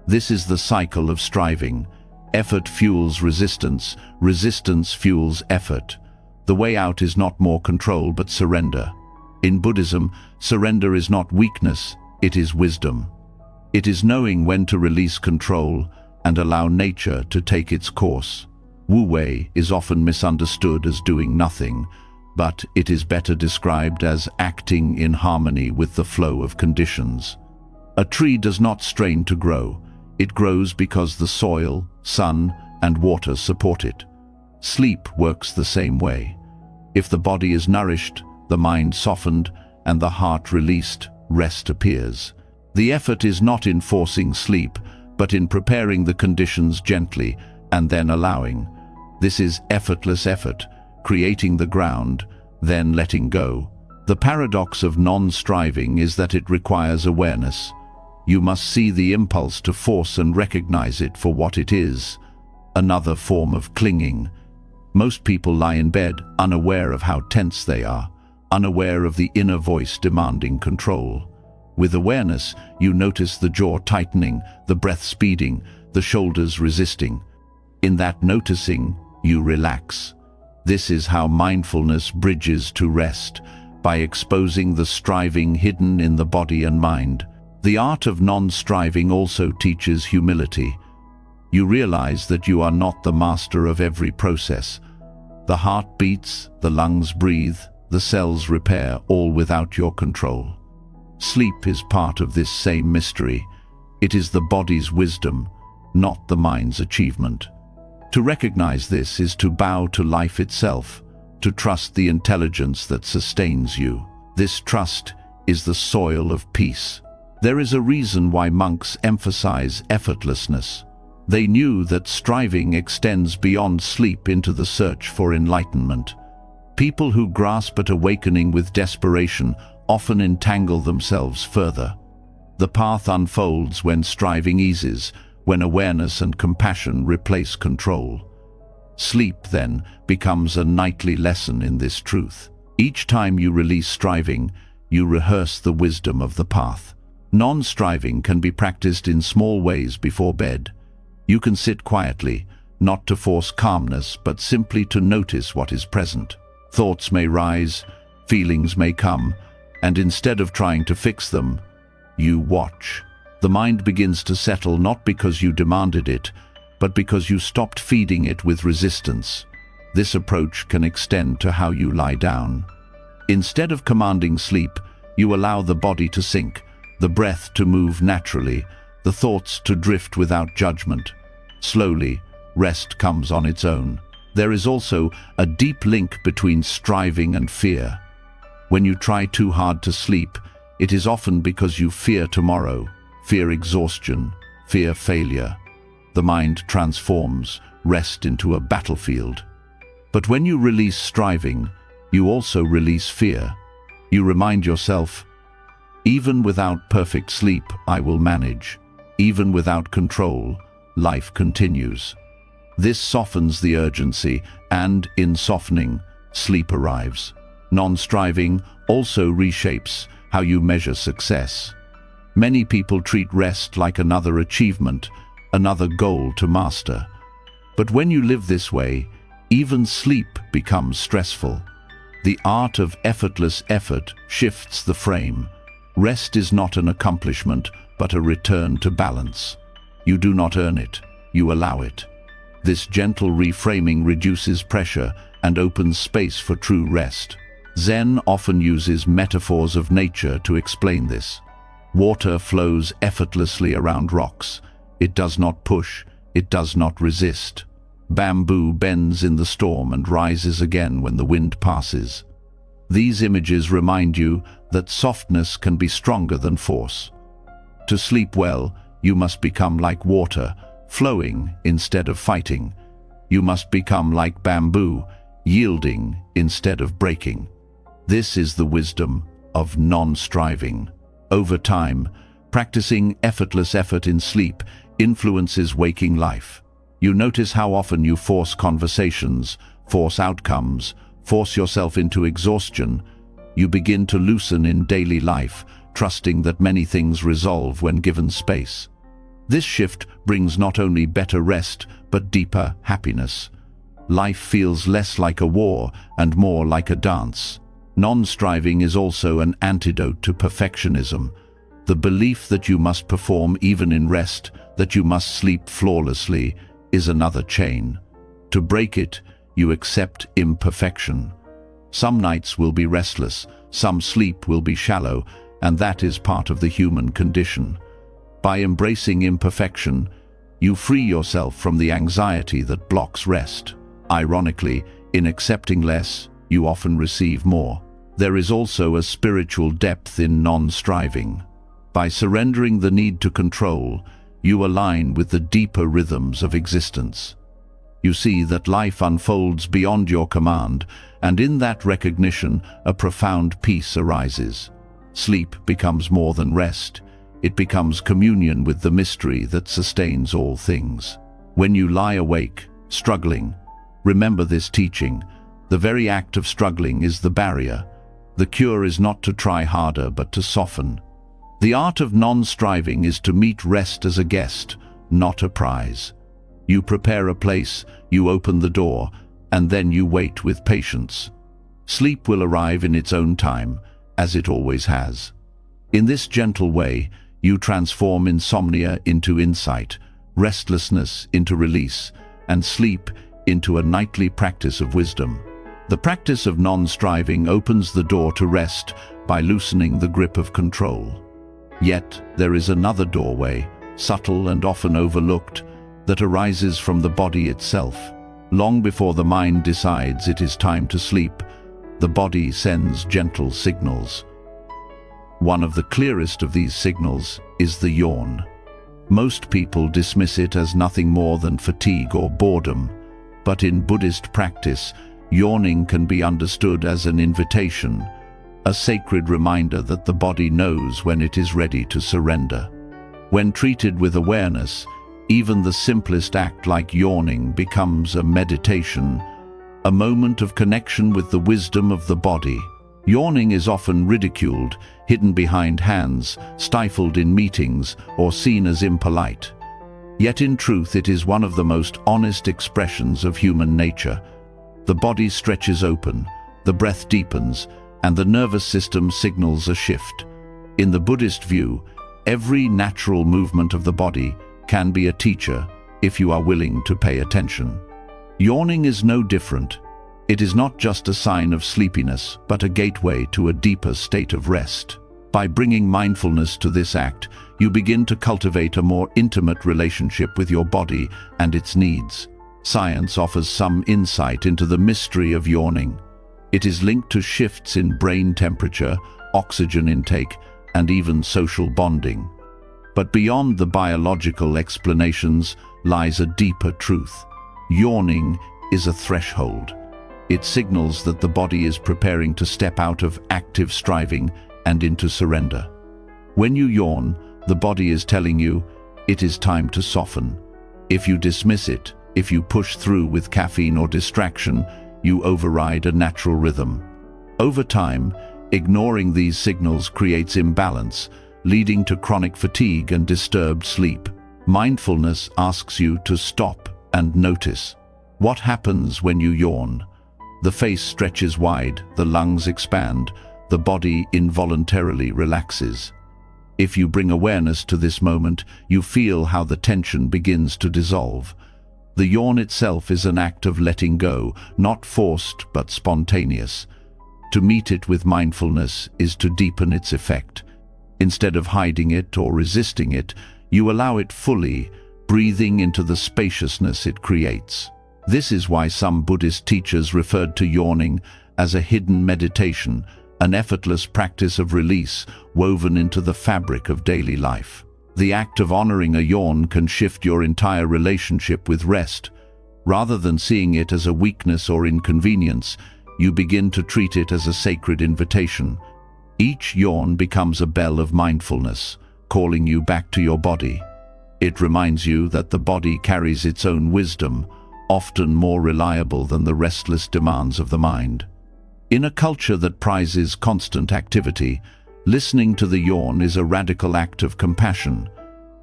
This is the cycle of striving. Effort fuels resistance, resistance fuels effort. The way out is not more control but surrender. In Buddhism, surrender is not weakness, it is wisdom. It is knowing when to release control and allow nature to take its course. Wu Wei is often misunderstood as doing nothing, but it is better described as acting in harmony with the flow of conditions. A tree does not strain to grow. It grows because the soil, sun, and water support it. Sleep works the same way. If the body is nourished, the mind softened, and the heart released, rest appears. The effort is not in forcing sleep, but in preparing the conditions gently and then allowing. This is effortless effort, creating the ground, then letting go. The paradox of non-striving is that it requires awareness. You must see the impulse to force and recognize it for what it is, another form of clinging. Most people lie in bed unaware of how tense they are, unaware of the inner voice demanding control. With awareness, you notice the jaw tightening, the breath speeding, the shoulders resisting. In that noticing, you relax. This is how mindfulness bridges to rest, by exposing the striving hidden in the body and mind. The art of non-striving also teaches humility. You realize that you are not the master of every process. The heart beats, the lungs breathe, the cells repair, all without your control. Sleep is part of this same mystery. It is the body's wisdom, not the mind's achievement. To recognize this is to bow to life itself, to trust the intelligence that sustains you. This trust is the soil of peace. There is a reason why monks emphasize effortlessness. They knew that striving extends beyond sleep into the search for enlightenment. People who grasp at awakening with desperation often entangle themselves further. The path unfolds when striving eases, when awareness and compassion replace control. Sleep, then, becomes a nightly lesson in this truth. Each time you release striving, you rehearse the wisdom of the path. Non-striving can be practiced in small ways before bed. You can sit quietly, not to force calmness, but simply to notice what is present. Thoughts may rise, feelings may come, and instead of trying to fix them, you watch. The mind begins to settle not because you demanded it, but because you stopped feeding it with resistance. This approach can extend to how you lie down. Instead of commanding sleep, you allow the body to sink, the breath to move naturally, the thoughts to drift without judgment. Slowly, rest comes on its own. There is also a deep link between striving and fear. When you try too hard to sleep, it is often because you fear tomorrow, fear exhaustion, fear failure. The mind transforms rest into a battlefield. But when you release striving, you also release fear. You remind yourself, even without perfect sleep, I will manage. Even without control, life continues. This softens the urgency, and in softening, sleep arrives. Non-striving also reshapes how you measure success. Many people treat rest like another achievement, another goal to master. But when you live this way, even sleep becomes stressful. The art of effortless effort shifts the frame. Rest is not an accomplishment, but a return to balance. You do not earn it, you allow it. This gentle reframing reduces pressure and opens space for true rest. Zen often uses metaphors of nature to explain this. Water flows effortlessly around rocks. It does not push, it does not resist. Bamboo bends in the storm and rises again when the wind passes. These images remind you that softness can be stronger than force. To sleep well, you must become like water, flowing instead of fighting. You must become like bamboo, yielding instead of breaking. This is the wisdom of non-striving. Over time, practicing effortless effort in sleep influences waking life. You notice how often you force conversations, force outcomes, force yourself into exhaustion. You begin to loosen in daily life, trusting that many things resolve when given space. This shift brings not only better rest, but deeper happiness. Life feels less like a war and more like a dance. Non-striving is also an antidote to perfectionism. The belief that you must perform even in rest, that you must sleep flawlessly, is another chain. To break it, you accept imperfection. Some nights will be restless, some sleep will be shallow, and that is part of the human condition. By embracing imperfection, you free yourself from the anxiety that blocks rest. Ironically, in accepting less, you often receive more. There is also a spiritual depth in non-striving. By surrendering the need to control, you align with the deeper rhythms of existence. You see that life unfolds beyond your command, and in that recognition, a profound peace arises. Sleep becomes more than rest. It becomes communion with the mystery that sustains all things. When you lie awake, struggling, remember this teaching. The very act of struggling is the barrier. The cure is not to try harder, but to soften. The art of non-striving is to meet rest as a guest, not a prize. You prepare a place, you open the door, and then you wait with patience. Sleep will arrive in its own time, as it always has. In this gentle way, you transform insomnia into insight, restlessness into release, and sleep into a nightly practice of wisdom. The practice of non-striving opens the door to rest by loosening the grip of control. Yet there is another doorway, subtle and often overlooked, that arises from the body itself. Long before the mind decides it is time to sleep, the body sends gentle signals. One of the clearest of these signals is the yawn. Most people dismiss it as nothing more than fatigue or boredom, but in Buddhist practice, yawning can be understood as an invitation, a sacred reminder that the body knows when it is ready to surrender. When treated with awareness, even the simplest act like yawning becomes a meditation, a moment of connection with the wisdom of the body. Yawning is often ridiculed, hidden behind hands, stifled in meetings, or seen as impolite. Yet in truth, it is one of the most honest expressions of human nature. The body stretches open, the breath deepens, and the nervous system signals a shift. In the Buddhist view, Every natural movement of the body can be a teacher if you are willing to pay attention. Yawning is no different. It is not just a sign of sleepiness, but a gateway to a deeper state of rest. By bringing mindfulness to this act, you begin to cultivate a more intimate relationship with your body and its needs. Science offers some insight into the mystery of yawning. It is linked to shifts in brain temperature, oxygen intake, and even social bonding. But beyond the biological explanations lies a deeper truth. Yawning is a threshold. It signals that the body is preparing to step out of active striving and into surrender. When you yawn, the body is telling you it is time to soften. If you dismiss it, if you push through with caffeine or distraction, you override a natural rhythm. Over time, ignoring these signals creates imbalance, leading to chronic fatigue and disturbed sleep. Mindfulness asks you to stop and notice. What happens when you yawn? The face stretches wide, the lungs expand, the body involuntarily relaxes. If you bring awareness to this moment, you feel how the tension begins to dissolve. The yawn itself is an act of letting go, not forced but spontaneous. To meet it with mindfulness is to deepen its effect. Instead of hiding it or resisting it, you allow it fully, breathing into the spaciousness it creates. This is why some Buddhist teachers referred to yawning as a hidden meditation, an effortless practice of release woven into the fabric of daily life. The act of honoring a yawn can shift your entire relationship with rest. Rather than seeing it as a weakness or inconvenience, you begin to treat it as a sacred invitation. Each yawn becomes a bell of mindfulness, calling you back to your body. It reminds you that the body carries its own wisdom, often more reliable than the restless demands of the mind. In a culture that prizes constant activity, listening to the yawn is a radical act of compassion.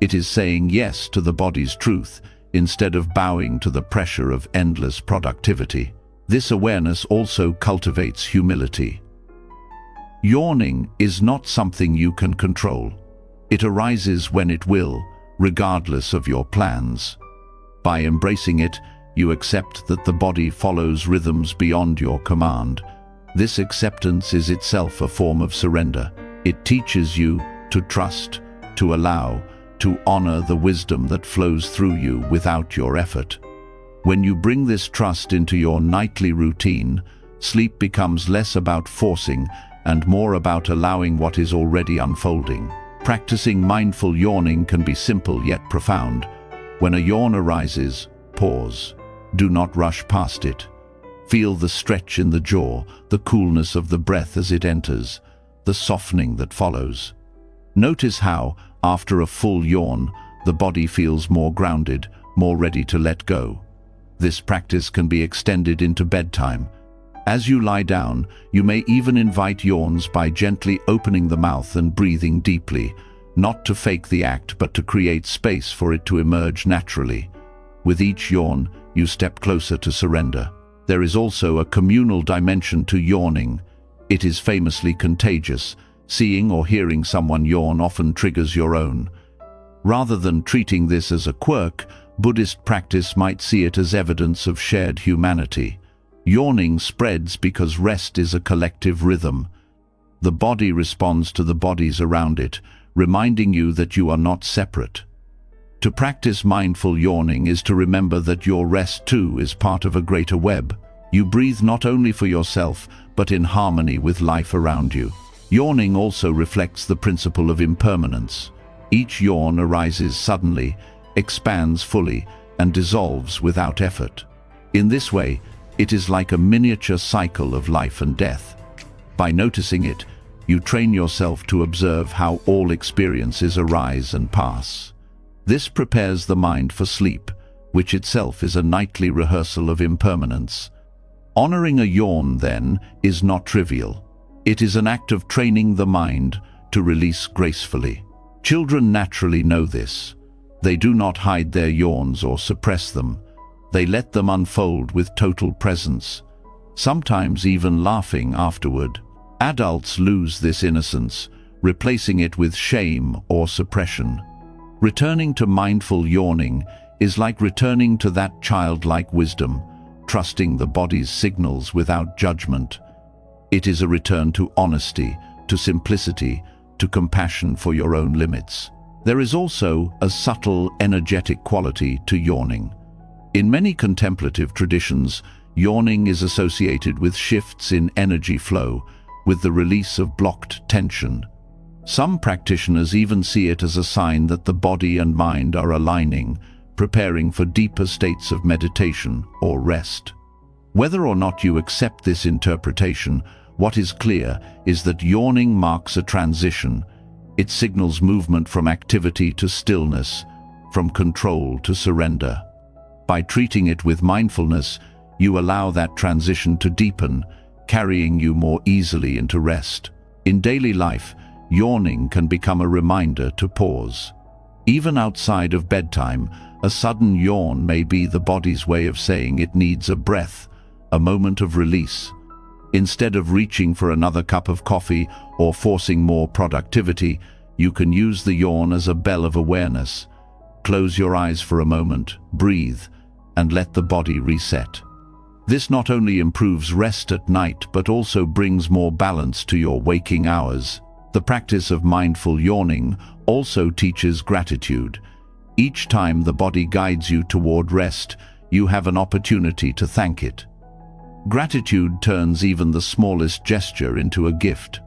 It is saying yes to the body's truth, instead of bowing to the pressure of endless productivity. This awareness also cultivates humility. Yawning is not something you can control. It arises when it will, regardless of your plans. By embracing it, you accept that the body follows rhythms beyond your command. This acceptance is itself a form of surrender. It teaches you to trust, to allow, to honor the wisdom that flows through you without your effort. When you bring this trust into your nightly routine, sleep becomes less about forcing and more about allowing what is already unfolding. Practicing mindful yawning can be simple yet profound. When a yawn arises, pause. Do not rush past it. Feel the stretch in the jaw, the coolness of the breath as it enters, the softening that follows. Notice how, after a full yawn, the body feels more grounded, more ready to let go. This practice can be extended into bedtime. As you lie down, you may even invite yawns by gently opening the mouth and breathing deeply, not to fake the act but to create space for it to emerge naturally. With each yawn, you step closer to surrender. There is also a communal dimension to yawning. It is famously contagious. Seeing or hearing someone yawn often triggers your own. Rather than treating this as a quirk, Buddhist practice might see it as evidence of shared humanity. Yawning spreads because rest is a collective rhythm. The body responds to the bodies around it, reminding you that you are not separate. To practice mindful yawning is to remember that your rest too is part of a greater web. You breathe not only for yourself, but in harmony with life around you. Yawning also reflects the principle of impermanence. Each yawn arises suddenly, expands fully, and dissolves without effort. In this way, it is like a miniature cycle of life and death. By noticing it, you train yourself to observe how all experiences arise and pass. This prepares the mind for sleep, which itself is a nightly rehearsal of impermanence. Honoring a yawn, then, is not trivial. It is an act of training the mind to release gracefully. Children naturally know this. They do not hide their yawns or suppress them. They let them unfold with total presence, sometimes even laughing afterward. Adults lose this innocence, replacing it with shame or suppression. Returning to mindful yawning is like returning to that childlike wisdom, trusting the body's signals without judgment. It is a return to honesty, to simplicity, to compassion for your own limits. There is also a subtle, energetic quality to yawning. In many contemplative traditions, yawning is associated with shifts in energy flow, with the release of blocked tension. Some practitioners even see it as a sign that the body and mind are aligning, preparing for deeper states of meditation or rest. Whether or not you accept this interpretation, what is clear is that yawning marks a transition. It signals movement from activity to stillness, from control to surrender. By treating it with mindfulness, you allow that transition to deepen, carrying you more easily into rest. In daily life, yawning can become a reminder to pause. Even outside of bedtime, a sudden yawn may be the body's way of saying it needs a breath, a moment of release. Instead of reaching for another cup of coffee or forcing more productivity, you can use the yawn as a bell of awareness. Close your eyes for a moment, breathe, and let the body reset. This not only improves rest at night but also brings more balance to your waking hours. The practice of mindful yawning also teaches gratitude. Each time the body guides you toward rest, you have an opportunity to thank it. Gratitude turns even the smallest gesture into a gift.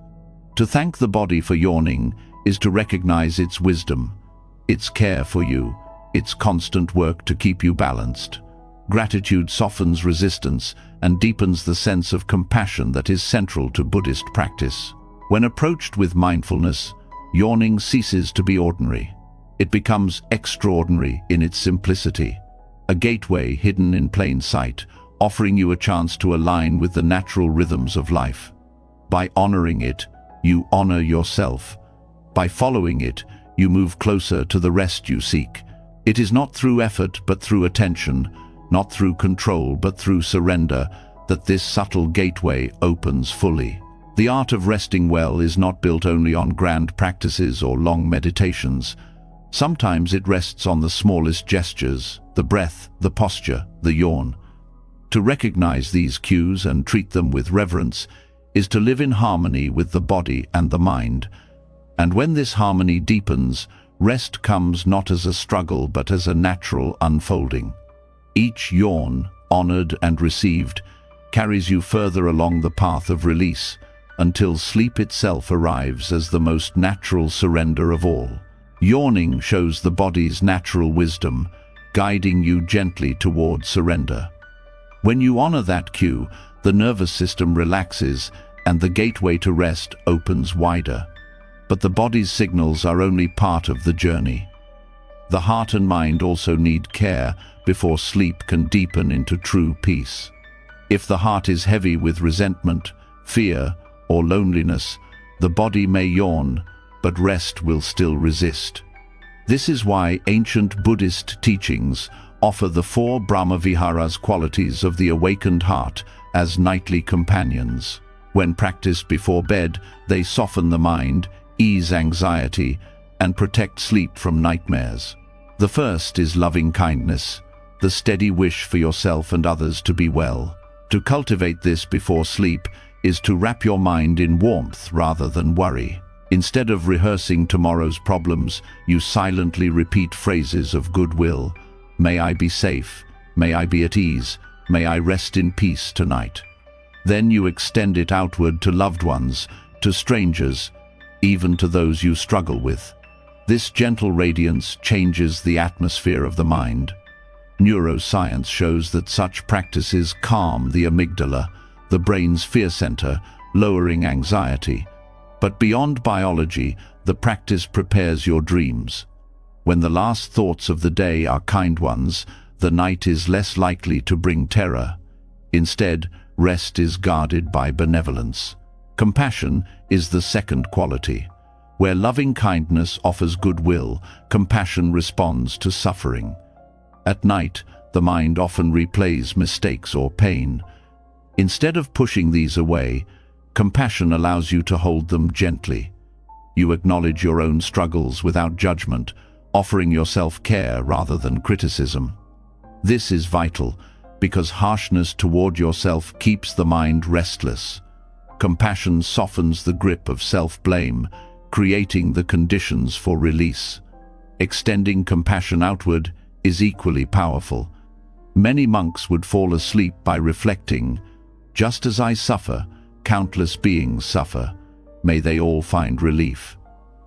To thank the body for yawning is to recognize its wisdom, its care for you, its constant work to keep you balanced. Gratitude softens resistance and deepens the sense of compassion that is central to Buddhist practice. When approached with mindfulness, yawning ceases to be ordinary. It becomes extraordinary in its simplicity, a gateway hidden in plain sight, offering you a chance to align with the natural rhythms of life. By honoring it, you honor yourself. By following it, you move closer to the rest you seek. It is not through effort but through attention, not through control but through surrender, that this subtle gateway opens fully. The art of resting well is not built only on grand practices or long meditations. Sometimes it rests on the smallest gestures, the breath, the posture, the yawn. To recognize these cues and treat them with reverence is to live in harmony with the body and the mind. And when this harmony deepens, rest comes not as a struggle but as a natural unfolding. Each yawn, honored and received, carries you further along the path of release, until sleep itself arrives as the most natural surrender of all. Yawning shows the body's natural wisdom, guiding you gently toward surrender. When you honor that cue, the nervous system relaxes and the gateway to rest opens wider. But the body's signals are only part of the journey. The heart and mind also need care before sleep can deepen into true peace. If the heart is heavy with resentment, fear, or loneliness, the body may yawn, but rest will still resist. This is why ancient Buddhist teachings offer the 4 Brahma-viharas qualities of the awakened heart as nightly companions. When practiced before bed, they soften the mind, ease anxiety, and protect sleep from nightmares. The first is loving kindness, the steady wish for yourself and others to be well. To cultivate this before sleep is to wrap your mind in warmth rather than worry. Instead of rehearsing tomorrow's problems, you silently repeat phrases of goodwill. May I be safe, may I be at ease, may I rest in peace tonight. Then you extend it outward to loved ones, to strangers, even to those you struggle with. This gentle radiance changes the atmosphere of the mind. Neuroscience shows that such practices calm the amygdala, the brain's fear center, lowering anxiety. But beyond biology, the practice prepares your dreams. When the last thoughts of the day are kind ones, the night is less likely to bring terror. Instead, rest is guarded by benevolence. Compassion is the second quality. Where loving kindness offers goodwill, compassion responds to suffering. At night, the mind often replays mistakes or pain. Instead of pushing these away, compassion allows you to hold them gently. You acknowledge your own struggles without judgment, offering yourself care rather than criticism. This is vital because harshness toward yourself keeps the mind restless. Compassion softens the grip of self-blame, creating the conditions for release. Extending compassion outward is equally powerful. Many monks would fall asleep by reflecting, "Just as I suffer, countless beings suffer. May they all find relief."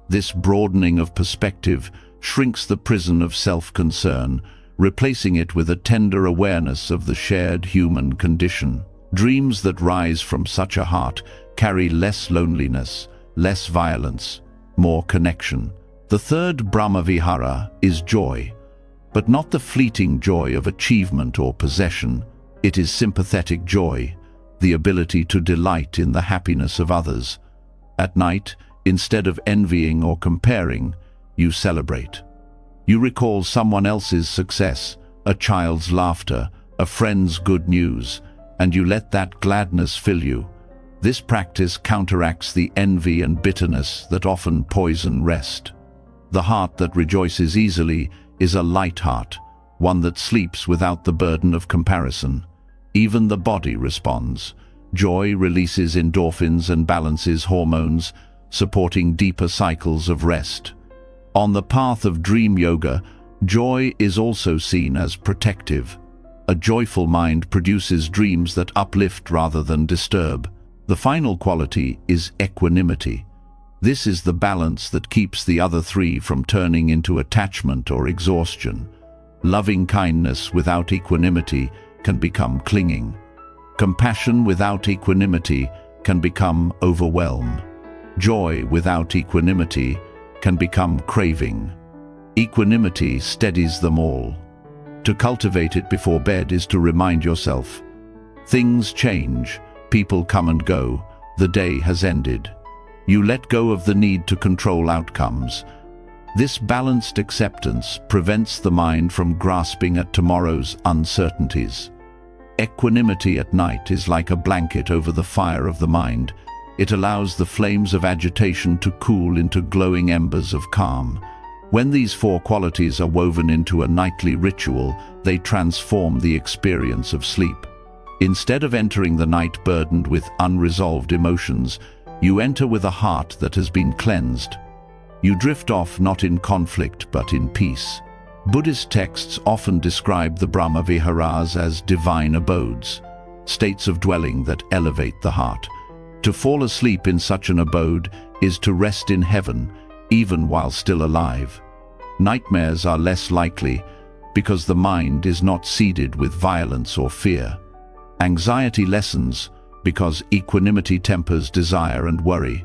This broadening of perspective shrinks the prison of self-concern, replacing it with a tender awareness of the shared human condition. Dreams that rise from such a heart carry less loneliness, less violence, more connection. The third Brahmavihara is joy, but not the fleeting joy of achievement or possession. It is sympathetic joy, the ability to delight in the happiness of others. At night, instead of envying or comparing, you celebrate. You recall someone else's success, a child's laughter, a friend's good news, and you let that gladness fill you. This practice counteracts the envy and bitterness that often poison rest. The heart that rejoices easily is a light heart, one that sleeps without the burden of comparison. Even the body responds. Joy releases endorphins and balances hormones, supporting deeper cycles of rest. On the path of dream yoga, joy is also seen as protective. A joyful mind produces dreams that uplift rather than disturb. The final quality is equanimity. This is the balance that keeps the other three from turning into attachment or exhaustion. Loving kindness without equanimity can become clinging. Compassion without equanimity can become overwhelm. Joy without equanimity can become craving. Equanimity steadies them all. To cultivate it before bed is to remind yourself, things change, people come and go, the day has ended. You let go of the need to control outcomes. This balanced acceptance prevents the mind from grasping at tomorrow's uncertainties. Equanimity at night is like a blanket over the fire of the mind. It allows the flames of agitation to cool into glowing embers of calm. When these four qualities are woven into a nightly ritual, they transform the experience of sleep. Instead of entering the night burdened with unresolved emotions, you enter with a heart that has been cleansed. You drift off not in conflict but in peace. Buddhist texts often describe the Brahmaviharas as divine abodes, states of dwelling that elevate the heart. To fall asleep in such an abode is to rest in heaven, even while still alive. Nightmares are less likely because the mind is not seeded with violence or fear. Anxiety lessens because equanimity tempers desire and worry.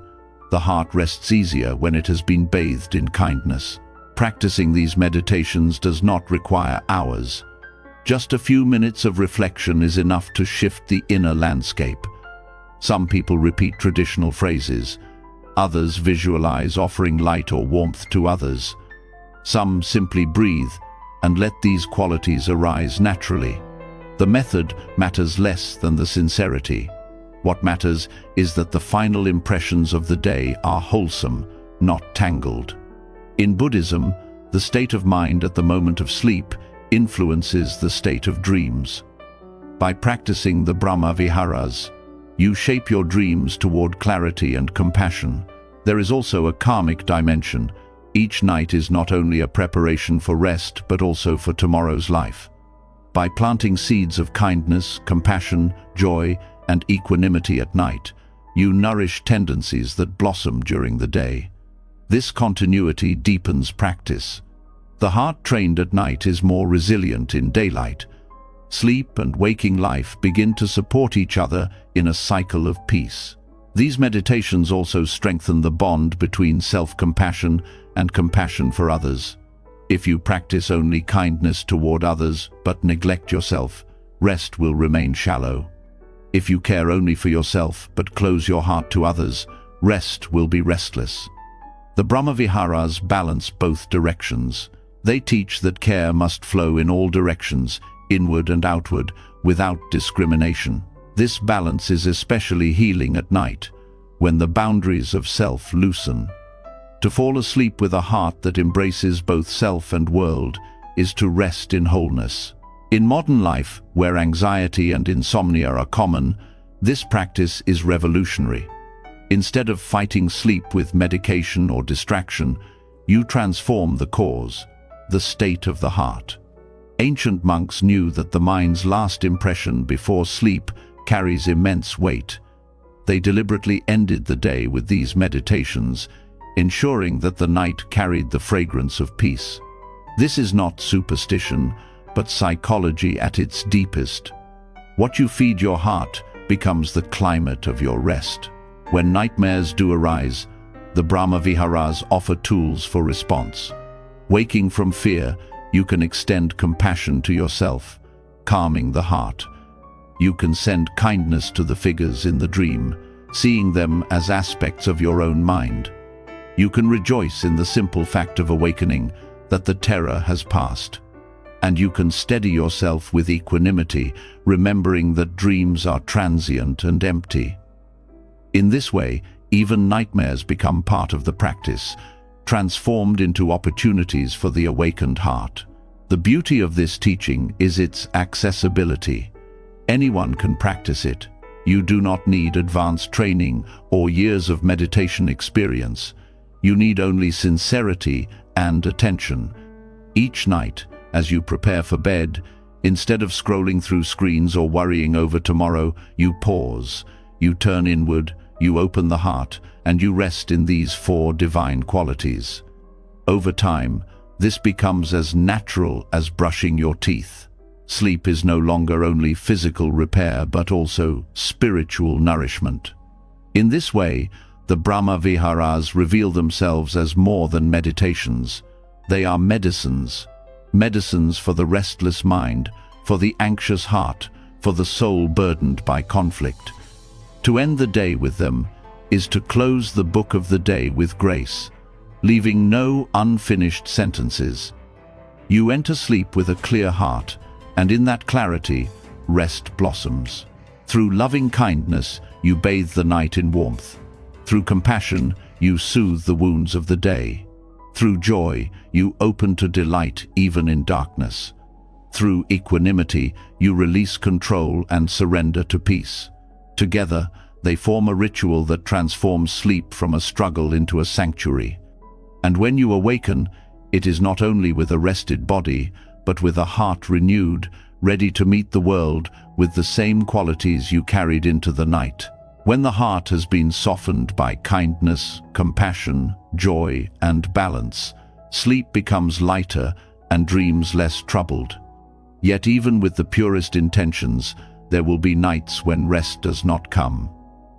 The heart rests easier when it has been bathed in kindness. Practicing these meditations does not require hours. Just a few minutes of reflection is enough to shift the inner landscape. Some people repeat traditional phrases. Others visualize offering light or warmth to others. Some simply breathe and let these qualities arise naturally. The method matters less than the sincerity. What matters is that the final impressions of the day are wholesome, not tangled. In Buddhism, the state of mind at the moment of sleep influences the state of dreams. By practicing the Brahmaviharas, you shape your dreams toward clarity and compassion. There is also a karmic dimension. Each night is not only a preparation for rest, but also for tomorrow's life. By planting seeds of kindness, compassion, joy, and equanimity at night, you nourish tendencies that blossom during the day. This continuity deepens practice. The heart trained at night is more resilient in daylight. Sleep and waking life begin to support each other in a cycle of peace. These meditations also strengthen the bond between self-compassion and compassion for others. If you practice only kindness toward others but neglect yourself, rest will remain shallow. If you care only for yourself but close your heart to others, rest will be restless. The Brahmaviharas balance both directions. They teach that care must flow in all directions, inward and outward, without discrimination. This balance is especially healing at night, when the boundaries of self loosen. To fall asleep with a heart that embraces both self and world is to rest in wholeness. In modern life, where anxiety and insomnia are common, this practice is revolutionary. Instead of fighting sleep with medication or distraction, you transform the cause, the state of the heart. Ancient monks knew that the mind's last impression before sleep carries immense weight. They deliberately ended the day with these meditations, ensuring that the night carried the fragrance of peace. This is not superstition, but psychology at its deepest. What you feed your heart becomes the climate of your rest. When nightmares do arise, the Brahma Viharas offer tools for response. Waking from fear, you can extend compassion to yourself, calming the heart. You can send kindness to the figures in the dream, seeing them as aspects of your own mind. You can rejoice in the simple fact of awakening, that the terror has passed. And you can steady yourself with equanimity, remembering that dreams are transient and empty. In this way, even nightmares become part of the practice, transformed into opportunities for the awakened heart. The beauty of this teaching is its accessibility. Anyone can practice it. You do not need advanced training or years of meditation experience. You need only sincerity and attention. Each night, as you prepare for bed, instead of scrolling through screens or worrying over tomorrow, you pause, you turn inward, you open the heart, and you rest in these 4 divine qualities. Over time, this becomes as natural as brushing your teeth. Sleep is no longer only physical repair, but also spiritual nourishment. In this way, the Brahma Viharas reveal themselves as more than meditations. They are medicines. Medicines for the restless mind, for the anxious heart, for the soul burdened by conflict. To end the day with them is to close the book of the day with grace, leaving no unfinished sentences. You enter sleep with a clear heart, and in that clarity, rest blossoms. Through loving kindness, you bathe the night in warmth. Through compassion, you soothe the wounds of the day. Through joy, you open to delight even in darkness. Through equanimity, you release control and surrender to peace. Together, they form a ritual that transforms sleep from a struggle into a sanctuary. And when you awaken, it is not only with a rested body, but with a heart renewed, ready to meet the world with the same qualities you carried into the night. When the heart has been softened by kindness, compassion, joy, and balance, sleep becomes lighter and dreams less troubled. Yet even with the purest intentions, there will be nights when rest does not come.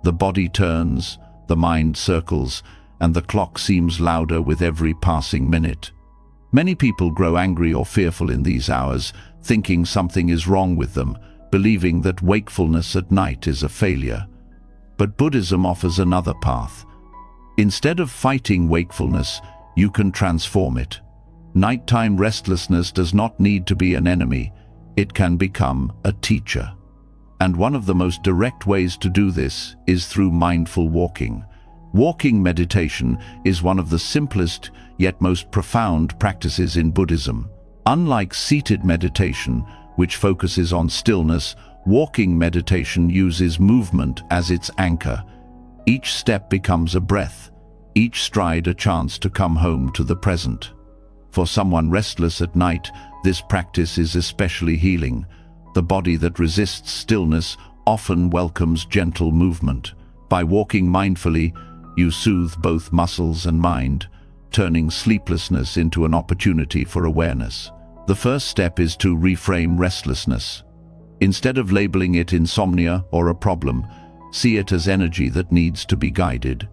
The body turns, the mind circles, and the clock seems louder with every passing minute. Many people grow angry or fearful in these hours, thinking something is wrong with them, believing that wakefulness at night is a failure. But Buddhism offers another path. Instead of fighting wakefulness, you can transform it. Nighttime restlessness does not need to be an enemy. It can become a teacher. And one of the most direct ways to do this is through mindful walking. Walking meditation is one of the simplest yet most profound practices in Buddhism. Unlike seated meditation, which focuses on stillness, walking meditation uses movement as its anchor. Each step becomes a breath, each stride a chance to come home to the present. For someone restless at night, this practice is especially healing. The body that resists stillness often welcomes gentle movement. By walking mindfully, you soothe both muscles and mind, turning sleeplessness into an opportunity for awareness. The first step is to reframe restlessness. Instead of labeling it insomnia or a problem, see it as energy that needs to be guided.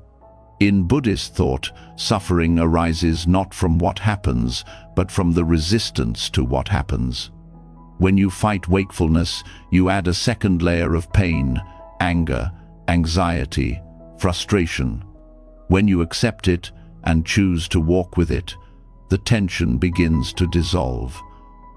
In Buddhist thought, suffering arises not from what happens, but from the resistance to what happens. When you fight wakefulness, you add a second layer of pain, anger, anxiety, frustration. When you accept it and choose to walk with it, the tension begins to dissolve.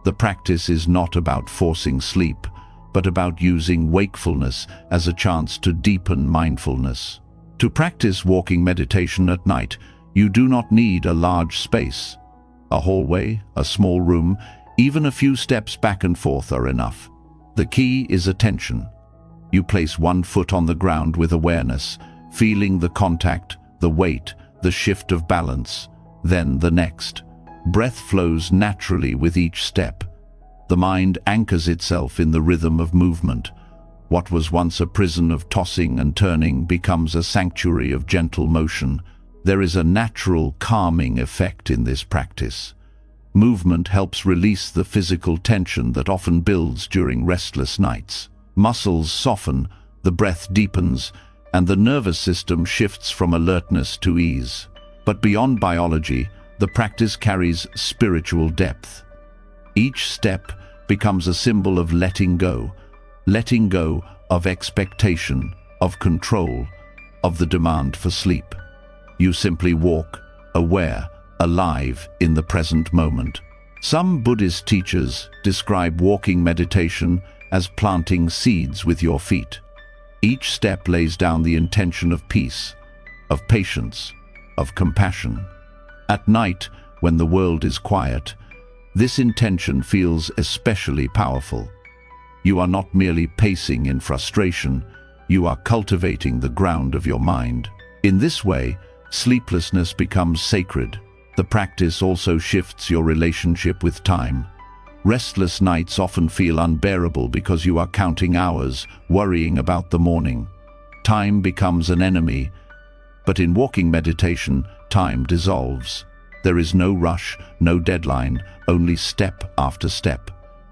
The practice is not about forcing sleep, but about using wakefulness as a chance to deepen mindfulness. To practice walking meditation at night, You do not need a large space. A hallway, a small room, even a few steps back and forth are enough. The key is attention. You place one foot on the ground with awareness, feeling the contact, the weight, the shift of balance, then the next. Breath flows naturally with each step. The mind anchors itself in the rhythm of movement. What was once a prison of tossing and turning becomes a sanctuary of gentle motion. There is a natural calming effect in this practice. Movement helps release the physical tension that often builds during restless nights. Muscles soften, the breath deepens, and the nervous system shifts from alertness to ease. But beyond biology, the practice carries spiritual depth. Each step becomes a symbol of letting go of expectation, of control, of the demand for sleep. You simply walk, aware, alive in the present moment. Some Buddhist teachers describe walking meditation as planting seeds with your feet. Each step lays down the intention of peace, of patience, of compassion. At night, when the world is quiet, this intention feels especially powerful. You are not merely pacing in frustration, you are cultivating the ground of your mind. In this way, sleeplessness becomes sacred. The practice also shifts your relationship with time. Restless nights often feel unbearable because you are counting hours, worrying about the morning. Time becomes an enemy, but in walking meditation, time dissolves. There is no rush, no deadline, only step after step.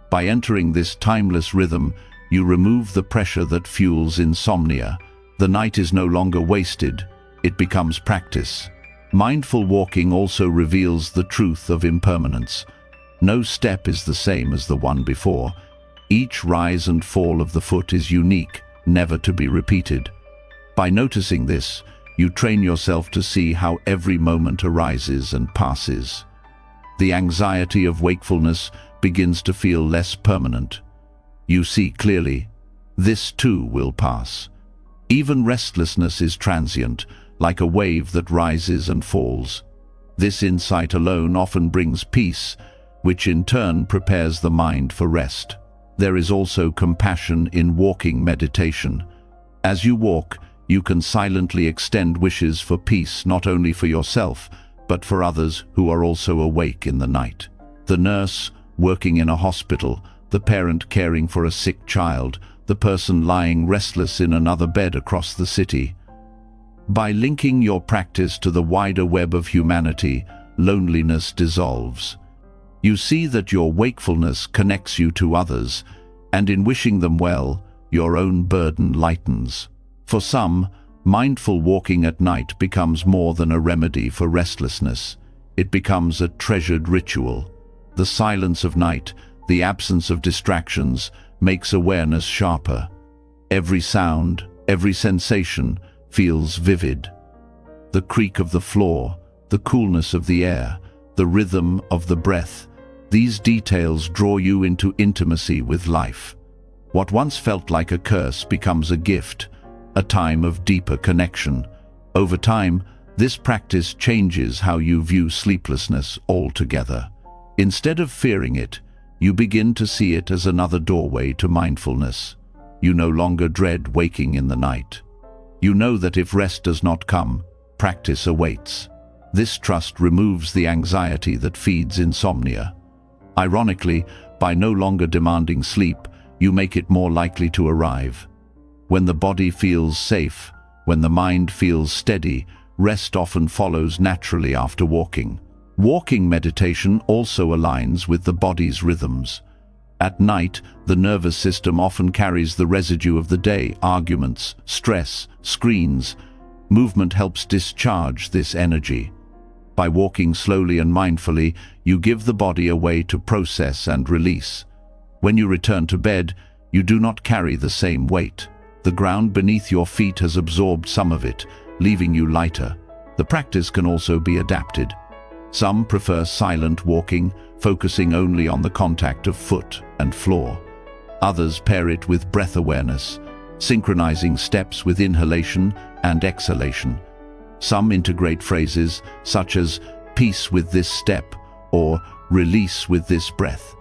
By entering this timeless rhythm, you remove the pressure that fuels insomnia. The night is no longer wasted, it becomes practice. Mindful walking also reveals the truth of impermanence. No step is the same as the one before. Each rise and fall of the foot is unique, never to be repeated. By noticing this, you train yourself to see how every moment arises and passes. The anxiety of wakefulness begins to feel less permanent. You see clearly, this too will pass. Even restlessness is transient, like a wave that rises and falls. This insight alone often brings peace, which in turn prepares the mind for rest. There is also compassion in walking meditation. As you walk, you can silently extend wishes for peace not only for yourself, but for others who are also awake in the night. The nurse working in a hospital, the parent caring for a sick child, the person lying restless in another bed across the city. By linking your practice to the wider web of humanity, loneliness dissolves. You see that your wakefulness connects you to others, and in wishing them well, your own burden lightens. For some, mindful walking at night becomes more than a remedy for restlessness. It becomes a treasured ritual. The silence of night, the absence of distractions, makes awareness sharper. Every sound, every sensation feels vivid. The creak of the floor, the coolness of the air, the rhythm of the breath, these details draw you into intimacy with life. What once felt like a curse becomes a gift, a time of deeper connection. Over time, this practice changes how you view sleeplessness altogether. Instead of fearing it, you begin to see it as another doorway to mindfulness. You no longer dread waking in the night. You know that if rest does not come, practice awaits. This trust removes the anxiety that feeds insomnia. Ironically, by no longer demanding sleep, you make it more likely to arrive. When the body feels safe, when the mind feels steady, rest often follows naturally after walking. Walking meditation also aligns with the body's rhythms. At night, the nervous system often carries the residue of the day, arguments, stress, screens. Movement helps discharge this energy. By walking slowly and mindfully, you give the body a way to process and release. When you return to bed, you do not carry the same weight. The ground beneath your feet has absorbed some of it, leaving you lighter. The practice can also be adapted. Some prefer silent walking, focusing only on the contact of foot and floor. Others pair it with breath awareness, synchronizing steps with inhalation and exhalation. Some integrate phrases such as peace with this step or release with this breath.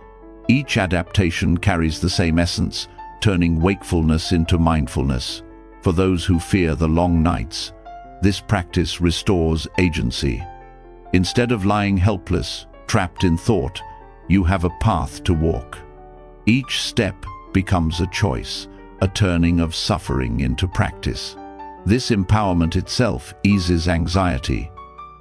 Each adaptation carries the same essence, turning wakefulness into mindfulness. For those who fear the long nights, this practice restores agency. Instead of lying helpless, trapped in thought, you have a path to walk. Each step becomes a choice, a turning of suffering into practice. This empowerment itself eases anxiety.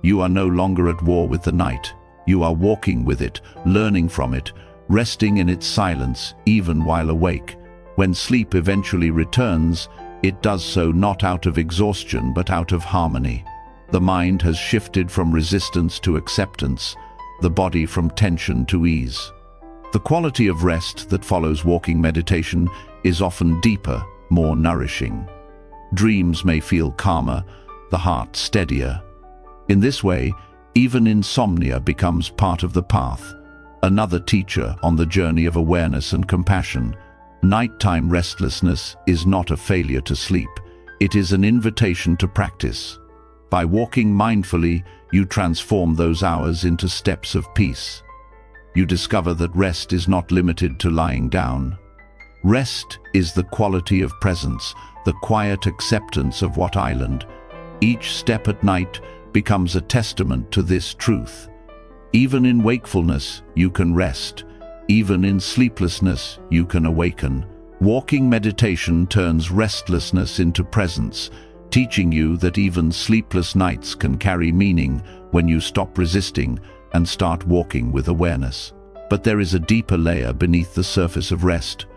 You are no longer at war with the night. You are walking with it, learning from it, resting in its silence even while awake. When sleep eventually returns, it does so not out of exhaustion but out of harmony. The mind has shifted from resistance to acceptance, the body from tension to ease. The quality of rest that follows walking meditation is often deeper, more nourishing. Dreams may feel calmer, the heart steadier. In this way, even insomnia becomes part of the path, another teacher on the journey of awareness and compassion. Nighttime restlessness is not a failure to sleep. It is an invitation to practice. By walking mindfully, you transform those hours into steps of peace. You discover that rest is not limited to lying down. Rest is the quality of presence, the quiet acceptance of what island. Each step at night becomes a testament to this truth. Even in wakefulness, you can rest. Even in sleeplessness, you can awaken. Walking meditation turns restlessness into presence, teaching you that even sleepless nights can carry meaning when you stop resisting and start walking with awareness. But there is a deeper layer beneath the surface of rest.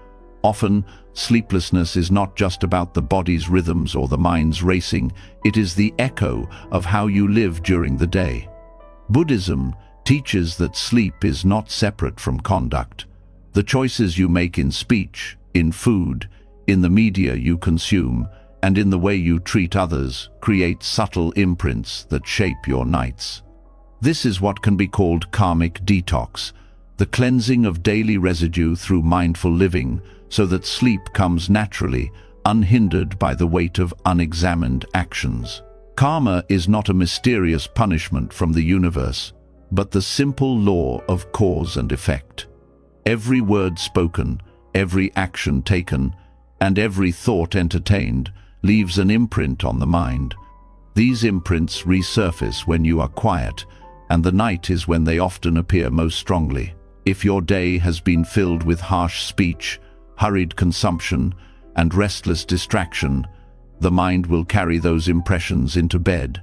Often, sleeplessness is not just about the body's rhythms or the mind's racing, it is the echo of how you live during the day. Buddhism teaches that sleep is not separate from conduct. The choices you make in speech, in food, in the media you consume, and in the way you treat others create subtle imprints that shape your nights. This is what can be called karmic detox, the cleansing of daily residue through mindful living so that sleep comes naturally, unhindered by the weight of unexamined actions. Karma is not a mysterious punishment from the universe, but the simple law of cause and effect. Every word spoken, every action taken, and every thought entertained leaves an imprint on the mind. These imprints resurface when you are quiet, and the night is when they often appear most strongly. If your day has been filled with harsh speech, hurried consumption, and restless distraction, the mind will carry those impressions into bed.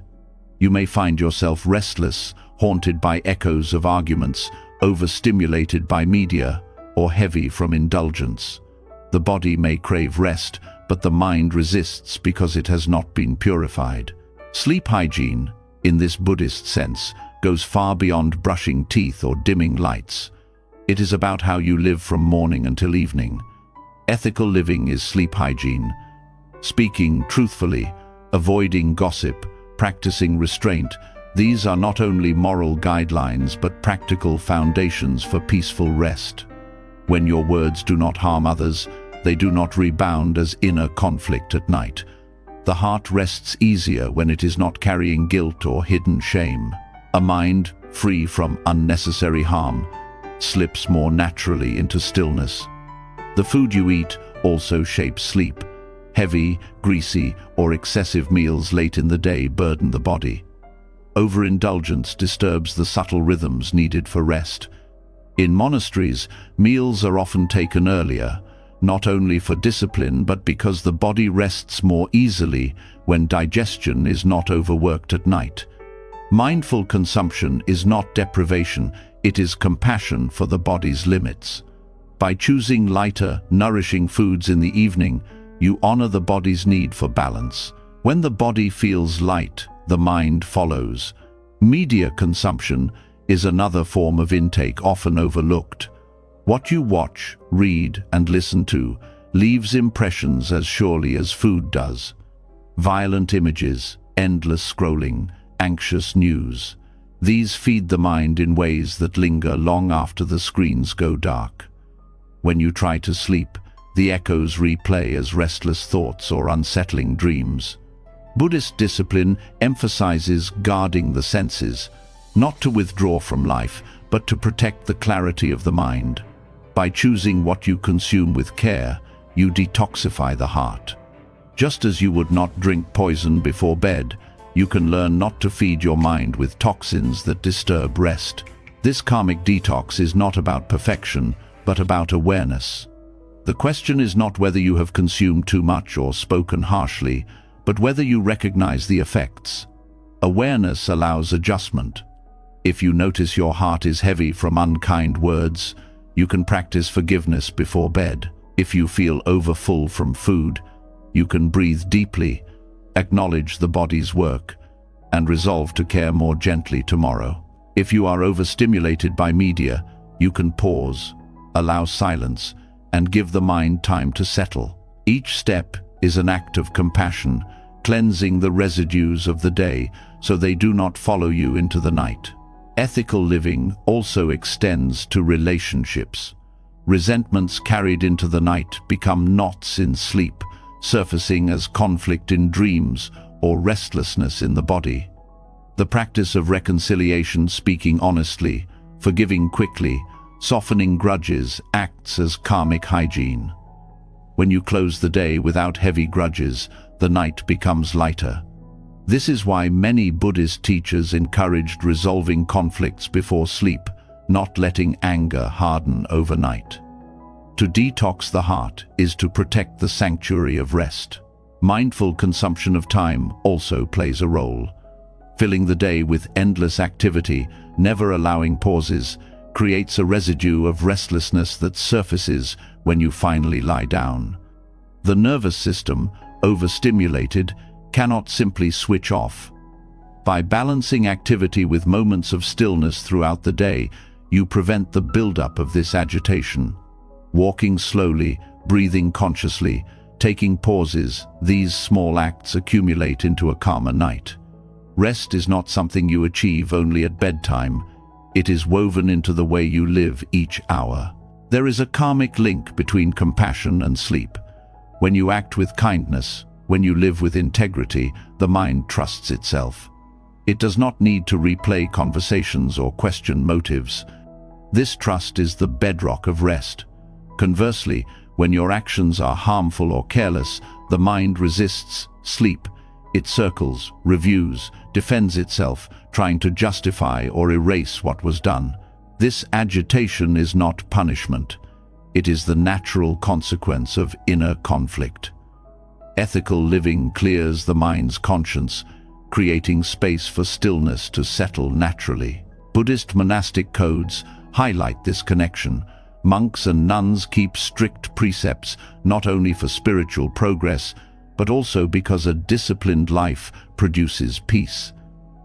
You may find yourself restless, haunted by echoes of arguments, overstimulated by media, or heavy from indulgence. The body may crave rest, but the mind resists because it has not been purified. Sleep hygiene, in this Buddhist sense, goes far beyond brushing teeth or dimming lights. It is about how you live from morning until evening. Ethical living is sleep hygiene. Speaking truthfully, avoiding gossip, practicing restraint, these are not only moral guidelines but practical foundations for peaceful rest. When your words do not harm others, they do not rebound as inner conflict at night. The heart rests easier when it is not carrying guilt or hidden shame. A mind free from unnecessary harm slips more naturally into stillness. The food you eat also shapes sleep. Heavy, greasy, or excessive meals late in the day burden the body. Overindulgence disturbs the subtle rhythms needed for rest. In monasteries, meals are often taken earlier, not only for discipline but because the body rests more easily when digestion is not overworked at night. Mindful consumption is not deprivation, it is compassion for the body's limits. By choosing lighter, nourishing foods in the evening, you honor the body's need for balance. When the body feels light, the mind follows. Media consumption is another form of intake often overlooked. What you watch, read, and listen to leaves impressions as surely as food does. Violent images, endless scrolling, anxious news. These feed the mind in ways that linger long after the screens go dark. When you try to sleep, the echoes replay as restless thoughts or unsettling dreams. Buddhist discipline emphasizes guarding the senses, not to withdraw from life, but to protect the clarity of the mind. By choosing what you consume with care, you detoxify the heart. Just as you would not drink poison before bed, you can learn not to feed your mind with toxins that disturb rest. This karmic detox is not about perfection, but about awareness. The question is not whether you have consumed too much or spoken harshly, but whether you recognize the effects. Awareness allows adjustment. If you notice your heart is heavy from unkind words, you can practice forgiveness before bed. If you feel overfull from food, you can breathe deeply, acknowledge the body's work, and resolve to care more gently tomorrow. If you are overstimulated by media, you can pause, allow silence, and give the mind time to settle. Each step is an act of compassion, cleansing the residues of the day so they do not follow you into the night. Ethical living also extends to relationships. Resentments carried into the night become knots in sleep, surfacing as conflict in dreams or restlessness in the body. The practice of reconciliation, speaking honestly, forgiving quickly, softening grudges, acts as karmic hygiene. When you close the day without heavy grudges, the night becomes lighter. This is why many Buddhist teachers encouraged resolving conflicts before sleep, not letting anger harden overnight. To detox the heart is to protect the sanctuary of rest. Mindful consumption of time also plays a role. Filling the day with endless activity, never allowing pauses, creates a residue of restlessness that surfaces when you finally lie down. The nervous system, overstimulated, cannot simply switch off. By balancing activity with moments of stillness throughout the day, you prevent the buildup of this agitation. Walking slowly, breathing consciously, taking pauses, these small acts accumulate into a calmer night. Rest is not something you achieve only at bedtime. It is woven into the way you live each hour. There is a karmic link between compassion and sleep. When you act with kindness, when you live with integrity, the mind trusts itself. It does not need to replay conversations or question motives. This trust is the bedrock of rest. Conversely, when your actions are harmful or careless, the mind resists sleep. It circles, reviews, defends itself, trying to justify or erase what was done. This agitation is not punishment. It is the natural consequence of inner conflict. Ethical living clears the mind's conscience, creating space for stillness to settle naturally. Buddhist monastic codes highlight this connection. Monks and nuns keep strict precepts not only for spiritual progress, but also because a disciplined life produces peace.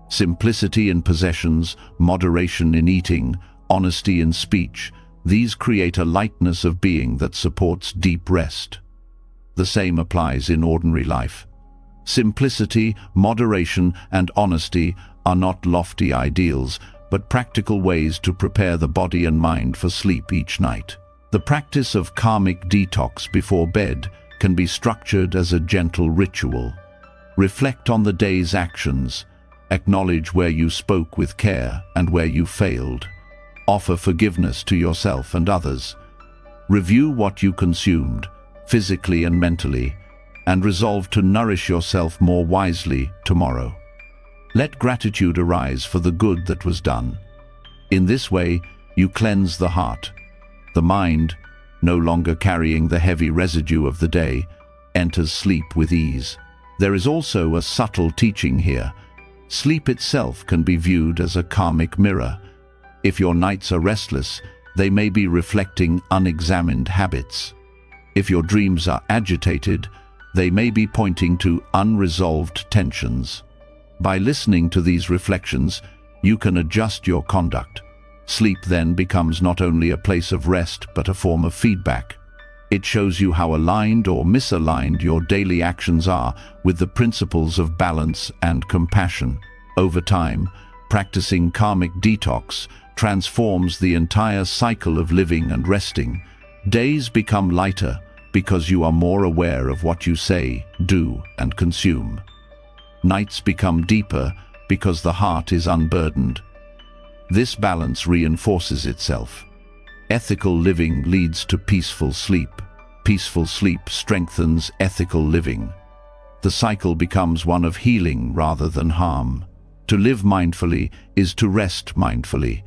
Simplicity in possessions, moderation in eating, honesty in speech, these create a lightness of being that supports deep rest. The same applies in ordinary life. Simplicity, moderation, and honesty are not lofty ideals, but practical ways to prepare the body and mind for sleep each night. The practice of karmic detox before bed can be structured as a gentle ritual. Reflect on the day's actions. Acknowledge where you spoke with care and where you failed. Offer forgiveness to yourself and others. Review what you consumed, physically and mentally, and resolve to nourish yourself more wisely tomorrow. Let gratitude arise for the good that was done. In this way, you cleanse the heart. The mind, no longer carrying the heavy residue of the day, enters sleep with ease. There is also a subtle teaching here. Sleep itself can be viewed as a karmic mirror. If your nights are restless, they may be reflecting unexamined habits. If your dreams are agitated, they may be pointing to unresolved tensions. By listening to these reflections, you can adjust your conduct. Sleep then becomes not only a place of rest, but a form of feedback. It shows you how aligned or misaligned your daily actions are with the principles of balance and compassion. Over time, practicing karmic detox transforms the entire cycle of living and resting. Days become lighter because you are more aware of what you say, do, and consume. Nights become deeper because the heart is unburdened. This balance reinforces itself. Ethical living leads to peaceful sleep. Peaceful sleep strengthens ethical living. The cycle becomes one of healing rather than harm. To live mindfully is to rest mindfully.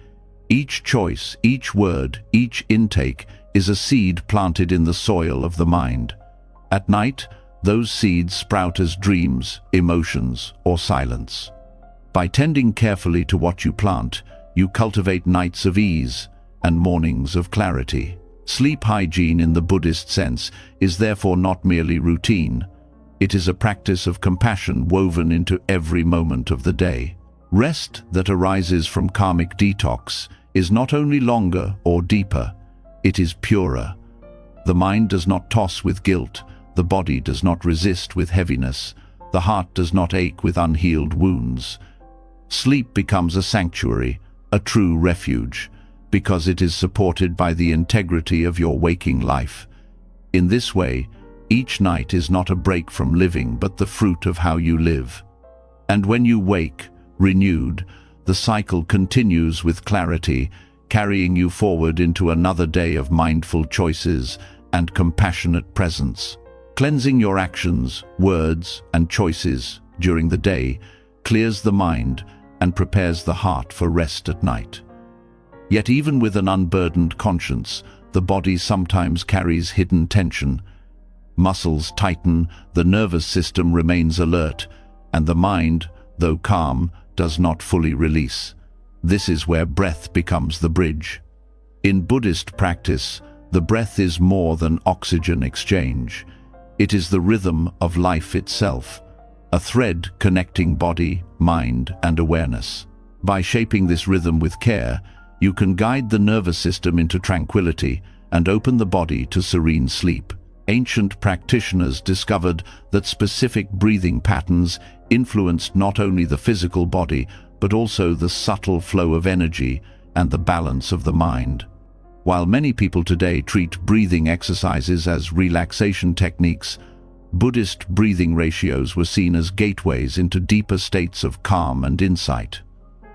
Each choice, each word, each intake is a seed planted in the soil of the mind. At night, those seeds sprout as dreams, emotions, or silence. By tending carefully to what you plant, you cultivate nights of ease and mornings of clarity. Sleep hygiene in the Buddhist sense is therefore not merely routine. It is a practice of compassion woven into every moment of the day. Rest that arises from karmic detox is not only longer or deeper, it is purer. The mind does not toss with guilt, the body does not resist with heaviness, the heart does not ache with unhealed wounds. Sleep becomes a sanctuary, a true refuge, because it is supported by the integrity of your waking life. In this way, each night is not a break from living, but the fruit of how you live. And when you wake, renewed, the cycle continues with clarity, carrying you forward into another day of mindful choices and compassionate presence. Cleansing your actions, words, and choices during the day clears the mind and prepares the heart for rest at night. Yet even with an unburdened conscience, the body sometimes carries hidden tension. Muscles tighten, the nervous system remains alert, and the mind, though calm, does not fully release. This is where breath becomes the bridge. In Buddhist practice, the breath is more than oxygen exchange. It is the rhythm of life itself, a thread connecting body, mind, and awareness. By shaping this rhythm with care, you can guide the nervous system into tranquility and open the body to serene sleep. Ancient practitioners discovered that specific breathing patterns influenced not only the physical body, but also the subtle flow of energy and the balance of the mind. While many people today treat breathing exercises as relaxation techniques, Buddhist breathing ratios were seen as gateways into deeper states of calm and insight.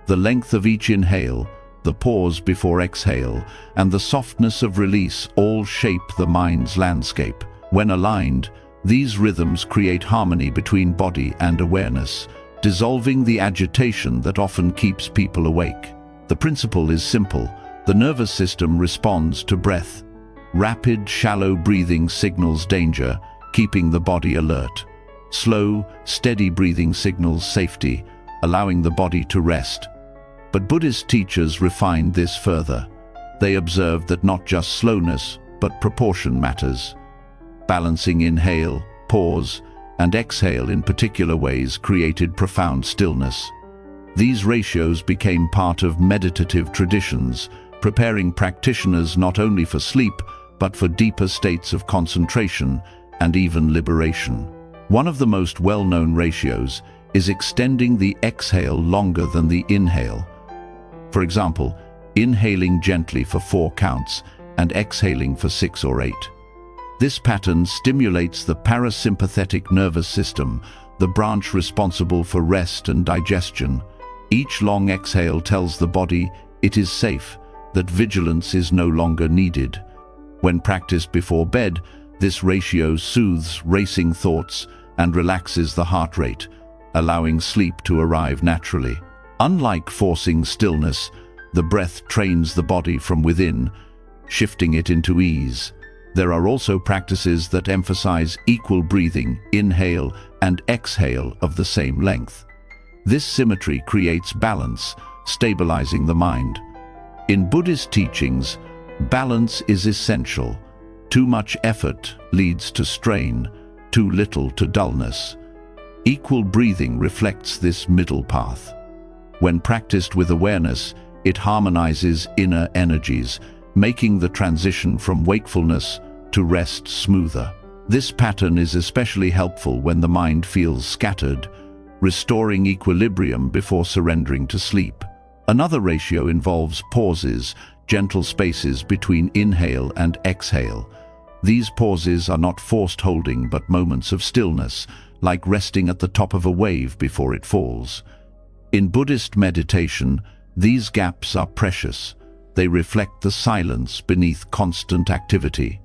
The length of each inhale, the pause before exhale, and the softness of release all shape the mind's landscape. When aligned, these rhythms create harmony between body and awareness, dissolving the agitation that often keeps people awake. The principle is simple. The nervous system responds to breath. Rapid, shallow breathing signals danger, keeping the body alert. Slow, steady breathing signals safety, allowing the body to rest. But Buddhist teachers refined this further. They observed that not just slowness, but proportion matters. Balancing inhale, pause, and exhale in particular ways created profound stillness. These ratios became part of meditative traditions, preparing practitioners not only for sleep, but for deeper states of concentration and even liberation. One of the most well-known ratios is extending the exhale longer than the inhale. For example, inhaling gently for 4 counts and exhaling for 6 or 8. This pattern stimulates the parasympathetic nervous system, the branch responsible for rest and digestion. Each long exhale tells the body it is safe, that vigilance is no longer needed. When practiced before bed, this ratio soothes racing thoughts and relaxes the heart rate, allowing sleep to arrive naturally. Unlike forcing stillness, the breath trains the body from within, shifting it into ease. There are also practices that emphasize equal breathing, inhale and exhale of the same length. This symmetry creates balance, stabilizing the mind. In Buddhist teachings, balance is essential. Too much effort leads to strain, too little to dullness. Equal breathing reflects this middle path. When practiced with awareness, it harmonizes inner energies, making the transition from wakefulness to rest smoother. This pattern is especially helpful when the mind feels scattered, restoring equilibrium before surrendering to sleep. Another ratio involves pauses, gentle spaces between inhale and exhale. These pauses are not forced holding but moments of stillness, like resting at the top of a wave before it falls. In Buddhist meditation, these gaps are precious. They reflect the silence beneath constant activity.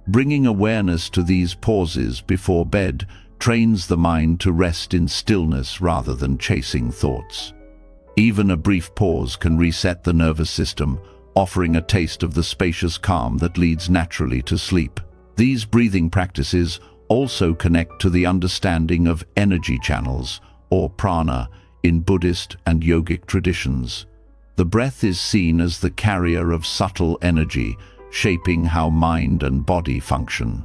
Bringing awareness to these pauses before bed trains the mind to rest in stillness rather than chasing thoughts. Even a brief pause can reset the nervous system, offering a taste of the spacious calm that leads naturally to sleep. These breathing practices also connect to the understanding of energy channels, or prana, in Buddhist and yogic traditions. The breath is seen as the carrier of subtle energy, shaping how mind and body function.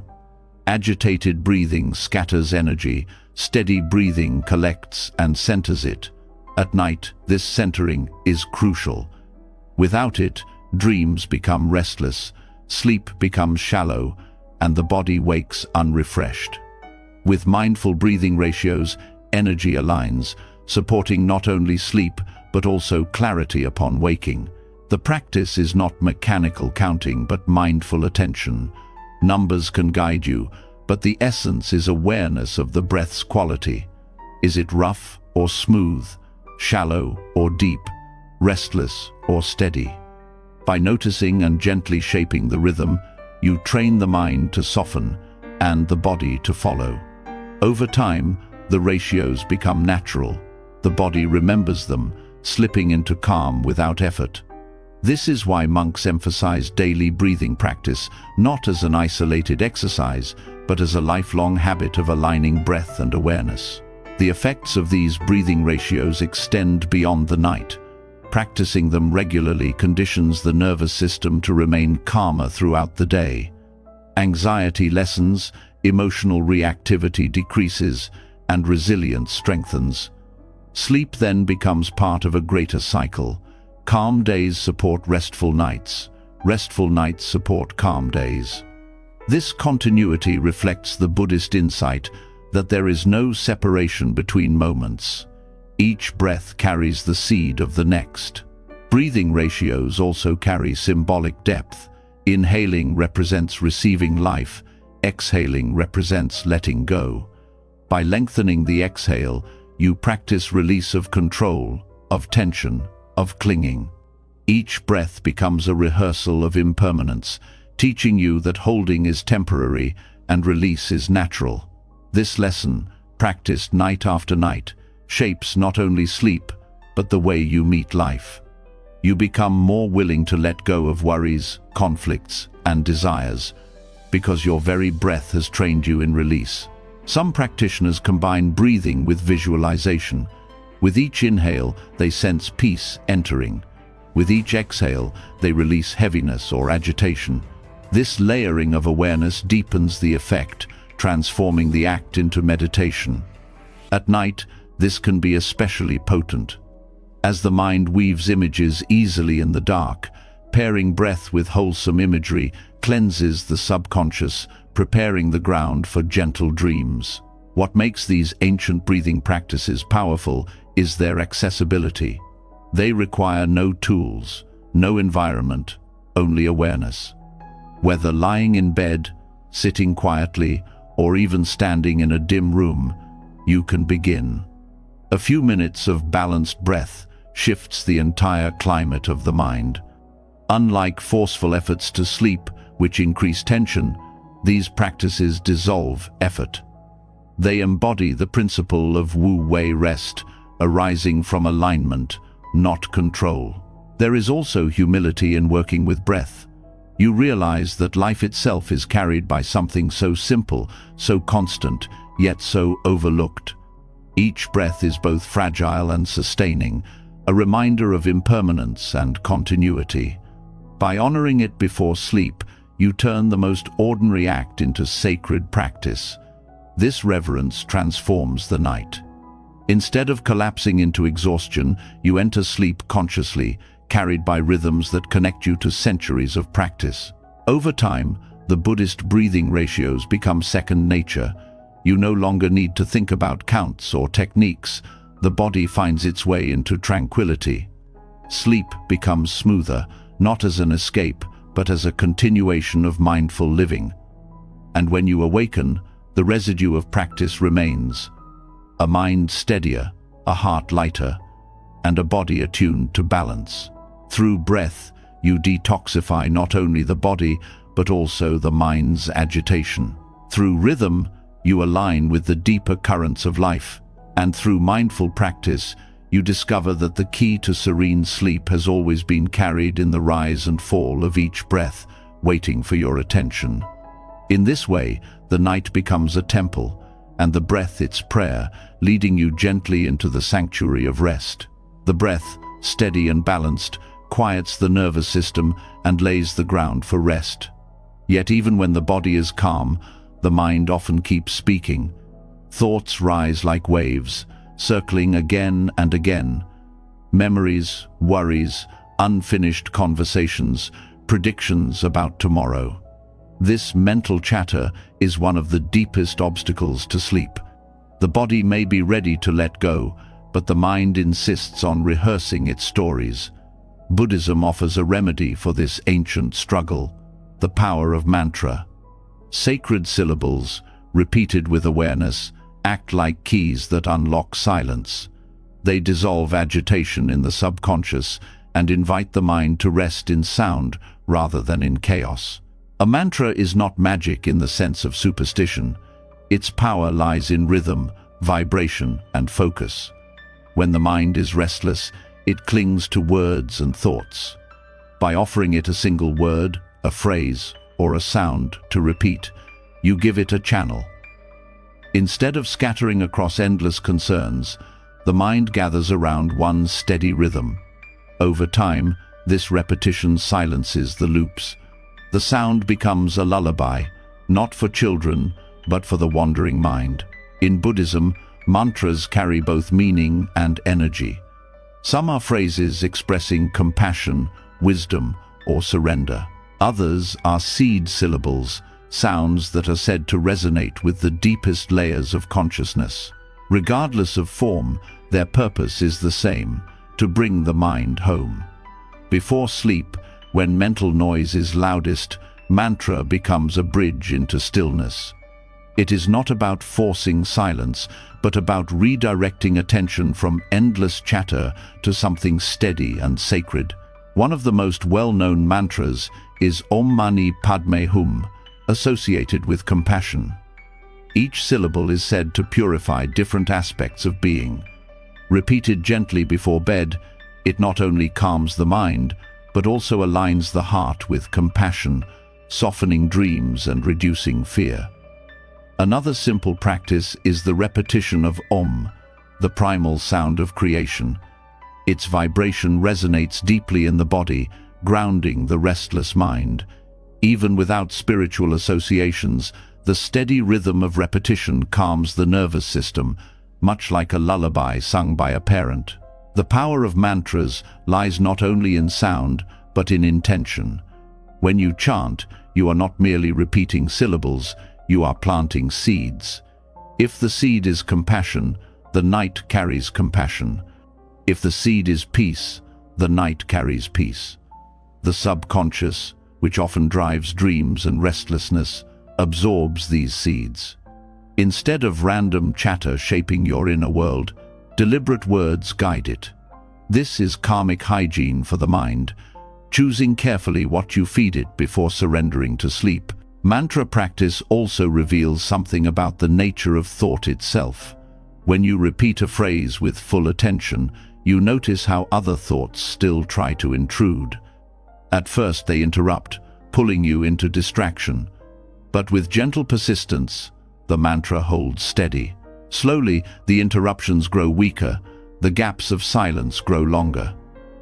Agitated breathing scatters energy, steady breathing collects and centers it. At night, this centering is crucial. Without it, dreams become restless, sleep becomes shallow, and the body wakes unrefreshed. With mindful breathing ratios, energy aligns, supporting not only sleep but also clarity upon waking. The practice is not mechanical counting but mindful attention. Numbers can guide you, but the essence is awareness of the breath's quality. Is it rough or smooth, shallow or deep, restless or steady? By noticing and gently shaping the rhythm, you train the mind to soften and the body to follow. Over time, the ratios become natural. The body remembers them, slipping into calm without effort. This is why monks emphasize daily breathing practice, not as an isolated exercise, but as a lifelong habit of aligning breath and awareness. The effects of these breathing ratios extend beyond the night. Practicing them regularly conditions the nervous system to remain calmer throughout the day. Anxiety lessens, emotional reactivity decreases, and resilience strengthens. Sleep then becomes part of a greater cycle. Calm days support restful nights. Restful nights support calm days. This continuity reflects the Buddhist insight that there is no separation between moments. Each breath carries the seed of the next. Breathing ratios also carry symbolic depth. Inhaling represents receiving life. Exhaling represents letting go. By lengthening the exhale, you practice release of control, of tension, of clinging. Each breath becomes a rehearsal of impermanence, teaching you that holding is temporary and release is natural. This lesson, practiced night after night, shapes not only sleep, but the way you meet life. You become more willing to let go of worries, conflicts, and desires, because your very breath has trained you in release. Some practitioners combine breathing with visualization. With each inhale, they sense peace entering. With each exhale, they release heaviness or agitation. This layering of awareness deepens the effect, transforming the act into meditation. At night, this can be especially potent. As the mind weaves images easily in the dark, pairing breath with wholesome imagery cleanses the subconscious, preparing the ground for gentle dreams. What makes these ancient breathing practices powerful is their accessibility. They require no tools, no environment, only awareness. Whether lying in bed, sitting quietly, or even standing in a dim room, you can begin. A few minutes of balanced breath shifts the entire climate of the mind. Unlike forceful efforts to sleep, which increase tension, these practices dissolve effort. They embody the principle of wu-wei rest, arising from alignment, not control. There is also humility in working with breath. You realize that life itself is carried by something so simple, so constant, yet so overlooked. Each breath is both fragile and sustaining, a reminder of impermanence and continuity. By honoring it before sleep, you turn the most ordinary act into sacred practice. This reverence transforms the night. Instead of collapsing into exhaustion, you enter sleep consciously, carried by rhythms that connect you to centuries of practice. Over time, the Buddhist breathing ratios become second nature. You no longer need to think about counts or techniques. The body finds its way into tranquility. Sleep becomes smoother, not as an escape, but as a continuation of mindful living. And when you awaken, the residue of practice remains, a mind steadier, a heart lighter, and a body attuned to balance. Through breath, you detoxify not only the body, but also the mind's agitation. Through rhythm, you align with the deeper currents of life. And through mindful practice, you discover that the key to serene sleep has always been carried in the rise and fall of each breath, waiting for your attention. In this way, the night becomes a temple, and the breath its prayer, leading you gently into the sanctuary of rest. The breath, steady and balanced, quiets the nervous system and lays the ground for rest. Yet even when the body is calm, the mind often keeps speaking. Thoughts rise like waves, circling again and again. Memories, worries, unfinished conversations, predictions about tomorrow. This mental chatter is one of the deepest obstacles to sleep. The body may be ready to let go, but the mind insists on rehearsing its stories. Buddhism offers a remedy for this ancient struggle: the power of mantra. Sacred syllables, repeated with awareness, act like keys that unlock silence. They dissolve agitation in the subconscious and invite the mind to rest in sound rather than in chaos. A mantra is not magic in the sense of superstition. Its power lies in rhythm, vibration, and focus. When the mind is restless, it clings to words and thoughts. By offering it a single word, a phrase, or a sound to repeat, you give it a channel. Instead of scattering across endless concerns, the mind gathers around one steady rhythm. Over time, this repetition silences the loops. The sound becomes a lullaby, not for children, but for the wandering mind. In Buddhism, mantras carry both meaning and energy. Some are phrases expressing compassion, wisdom, or surrender. Others are seed syllables, sounds that are said to resonate with the deepest layers of consciousness. Regardless of form, their purpose is the same: to bring the mind home. Before sleep, when mental noise is loudest, mantra becomes a bridge into stillness. It is not about forcing silence, but about redirecting attention from endless chatter to something steady and sacred. One of the most well-known mantras is Om Mani Padme Hum, associated with compassion. Each syllable is said to purify different aspects of being. Repeated gently before bed, it not only calms the mind, but also aligns the heart with compassion, softening dreams and reducing fear. Another simple practice is the repetition of Om, the primal sound of creation. Its vibration resonates deeply in the body, grounding the restless mind. Even without spiritual associations, the steady rhythm of repetition calms the nervous system, much like a lullaby sung by a parent. The power of mantras lies not only in sound, but in intention. When you chant, you are not merely repeating syllables, you are planting seeds. If the seed is compassion, the night carries compassion. If the seed is peace, the night carries peace. The subconscious, which often drives dreams and restlessness, absorbs these seeds. Instead of random chatter shaping your inner world, deliberate words guide it. This is karmic hygiene for the mind, choosing carefully what you feed it before surrendering to sleep. Mantra practice also reveals something about the nature of thought itself. When you repeat a phrase with full attention, you notice how other thoughts still try to intrude. At first they interrupt, pulling you into distraction. But with gentle persistence, the mantra holds steady. Slowly, the interruptions grow weaker, the gaps of silence grow longer.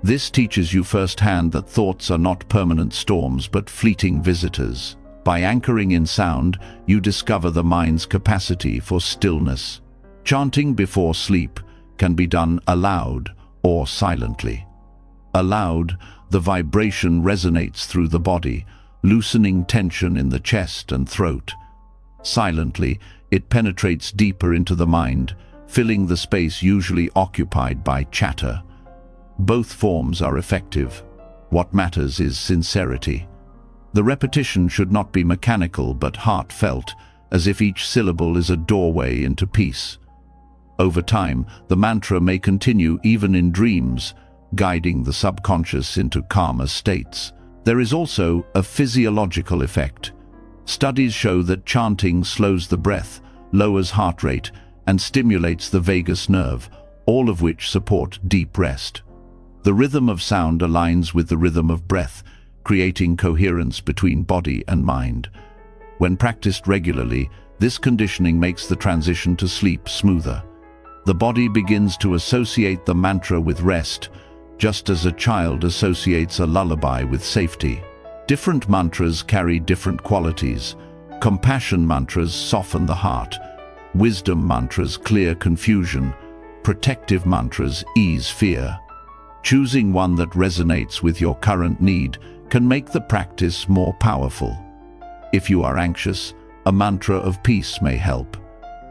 This teaches you firsthand that thoughts are not permanent storms but fleeting visitors. By anchoring in sound, you discover the mind's capacity for stillness. Chanting before sleep can be done aloud or silently. Aloud, the vibration resonates through the body, loosening tension in the chest and throat. Silently, it penetrates deeper into the mind, filling the space usually occupied by chatter. Both forms are effective. What matters is sincerity. The repetition should not be mechanical but heartfelt, as if each syllable is a doorway into peace. Over time, the mantra may continue even in dreams, guiding the subconscious into calmer states. There is also a physiological effect. Studies show that chanting slows the breath, lowers heart rate, and stimulates the vagus nerve, all of which support deep rest. The rhythm of sound aligns with the rhythm of breath, creating coherence between body and mind. When practiced regularly, this conditioning makes the transition to sleep smoother. The body begins to associate the mantra with rest, just as a child associates a lullaby with safety. Different mantras carry different qualities. Compassion mantras soften the heart. Wisdom mantras clear confusion. Protective mantras ease fear. Choosing one that resonates with your current need can make the practice more powerful. If you are anxious, a mantra of peace may help.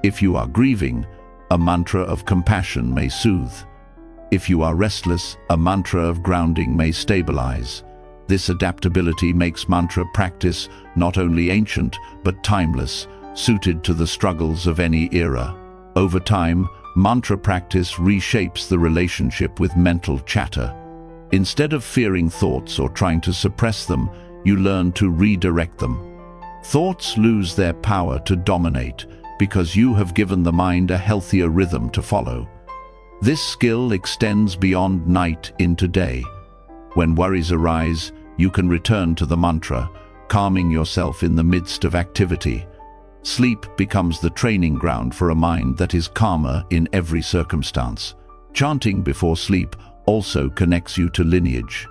If you are grieving, a mantra of compassion may soothe. If you are restless, a mantra of grounding may stabilize. This adaptability makes mantra practice not only ancient but timeless, suited to the struggles of any era. Over time, mantra practice reshapes the relationship with mental chatter. Instead of fearing thoughts or trying to suppress them, you learn to redirect them. Thoughts lose their power to dominate because you have given the mind a healthier rhythm to follow. This skill extends beyond night into day. When worries arise, you can return to the mantra, calming yourself in the midst of activity. Sleep becomes the training ground for a mind that is calmer in every circumstance. Chanting before sleep also connects you to lineage.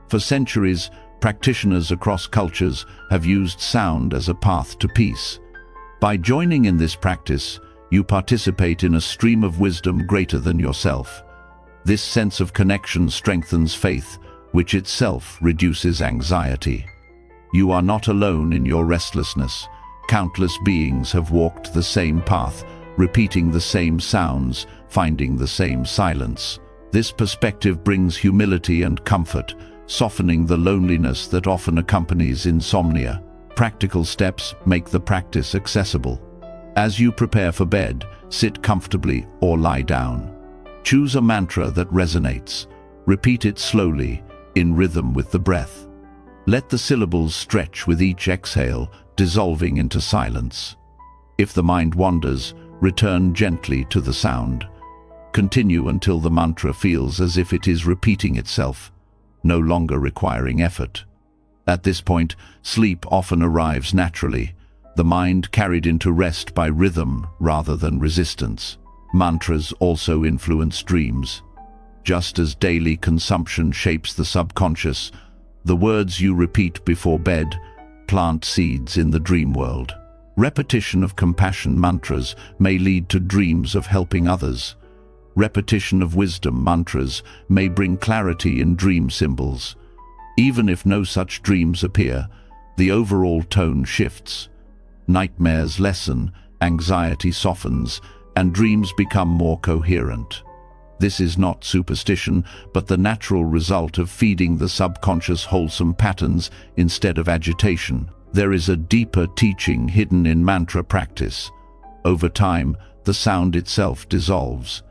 For centuries, practitioners across cultures have used sound as a path to peace. By joining in this practice, you participate in a stream of wisdom greater than yourself. This sense of connection strengthens faith, which itself reduces anxiety. You are not alone in your restlessness. Countless beings have walked the same path, repeating the same sounds, finding the same silence. This perspective brings humility and comfort, softening the loneliness that often accompanies insomnia. Practical steps make the practice accessible. As you prepare for bed, sit comfortably or lie down. Choose a mantra that resonates. Repeat it slowly, in rhythm with the breath. Let the syllables stretch with each exhale, dissolving into silence. If the mind wanders, return gently to the sound. Continue until the mantra feels as if it is repeating itself, no longer requiring effort. At this point, sleep often arrives naturally, the mind carried into rest by rhythm rather than resistance. Mantras also influence dreams. Just as daily consumption shapes the subconscious, the words you repeat before bed plant seeds in the dream world. Repetition of compassion mantras may lead to dreams of helping others. Repetition of wisdom mantras may bring clarity in dream symbols. Even if no such dreams appear, the overall tone shifts. Nightmares lessen, anxiety softens, and dreams become more coherent. This is not superstition, but the natural result of feeding the subconscious wholesome patterns instead of agitation. There is a deeper teaching hidden in mantra practice. Over time, the sound itself dissolves.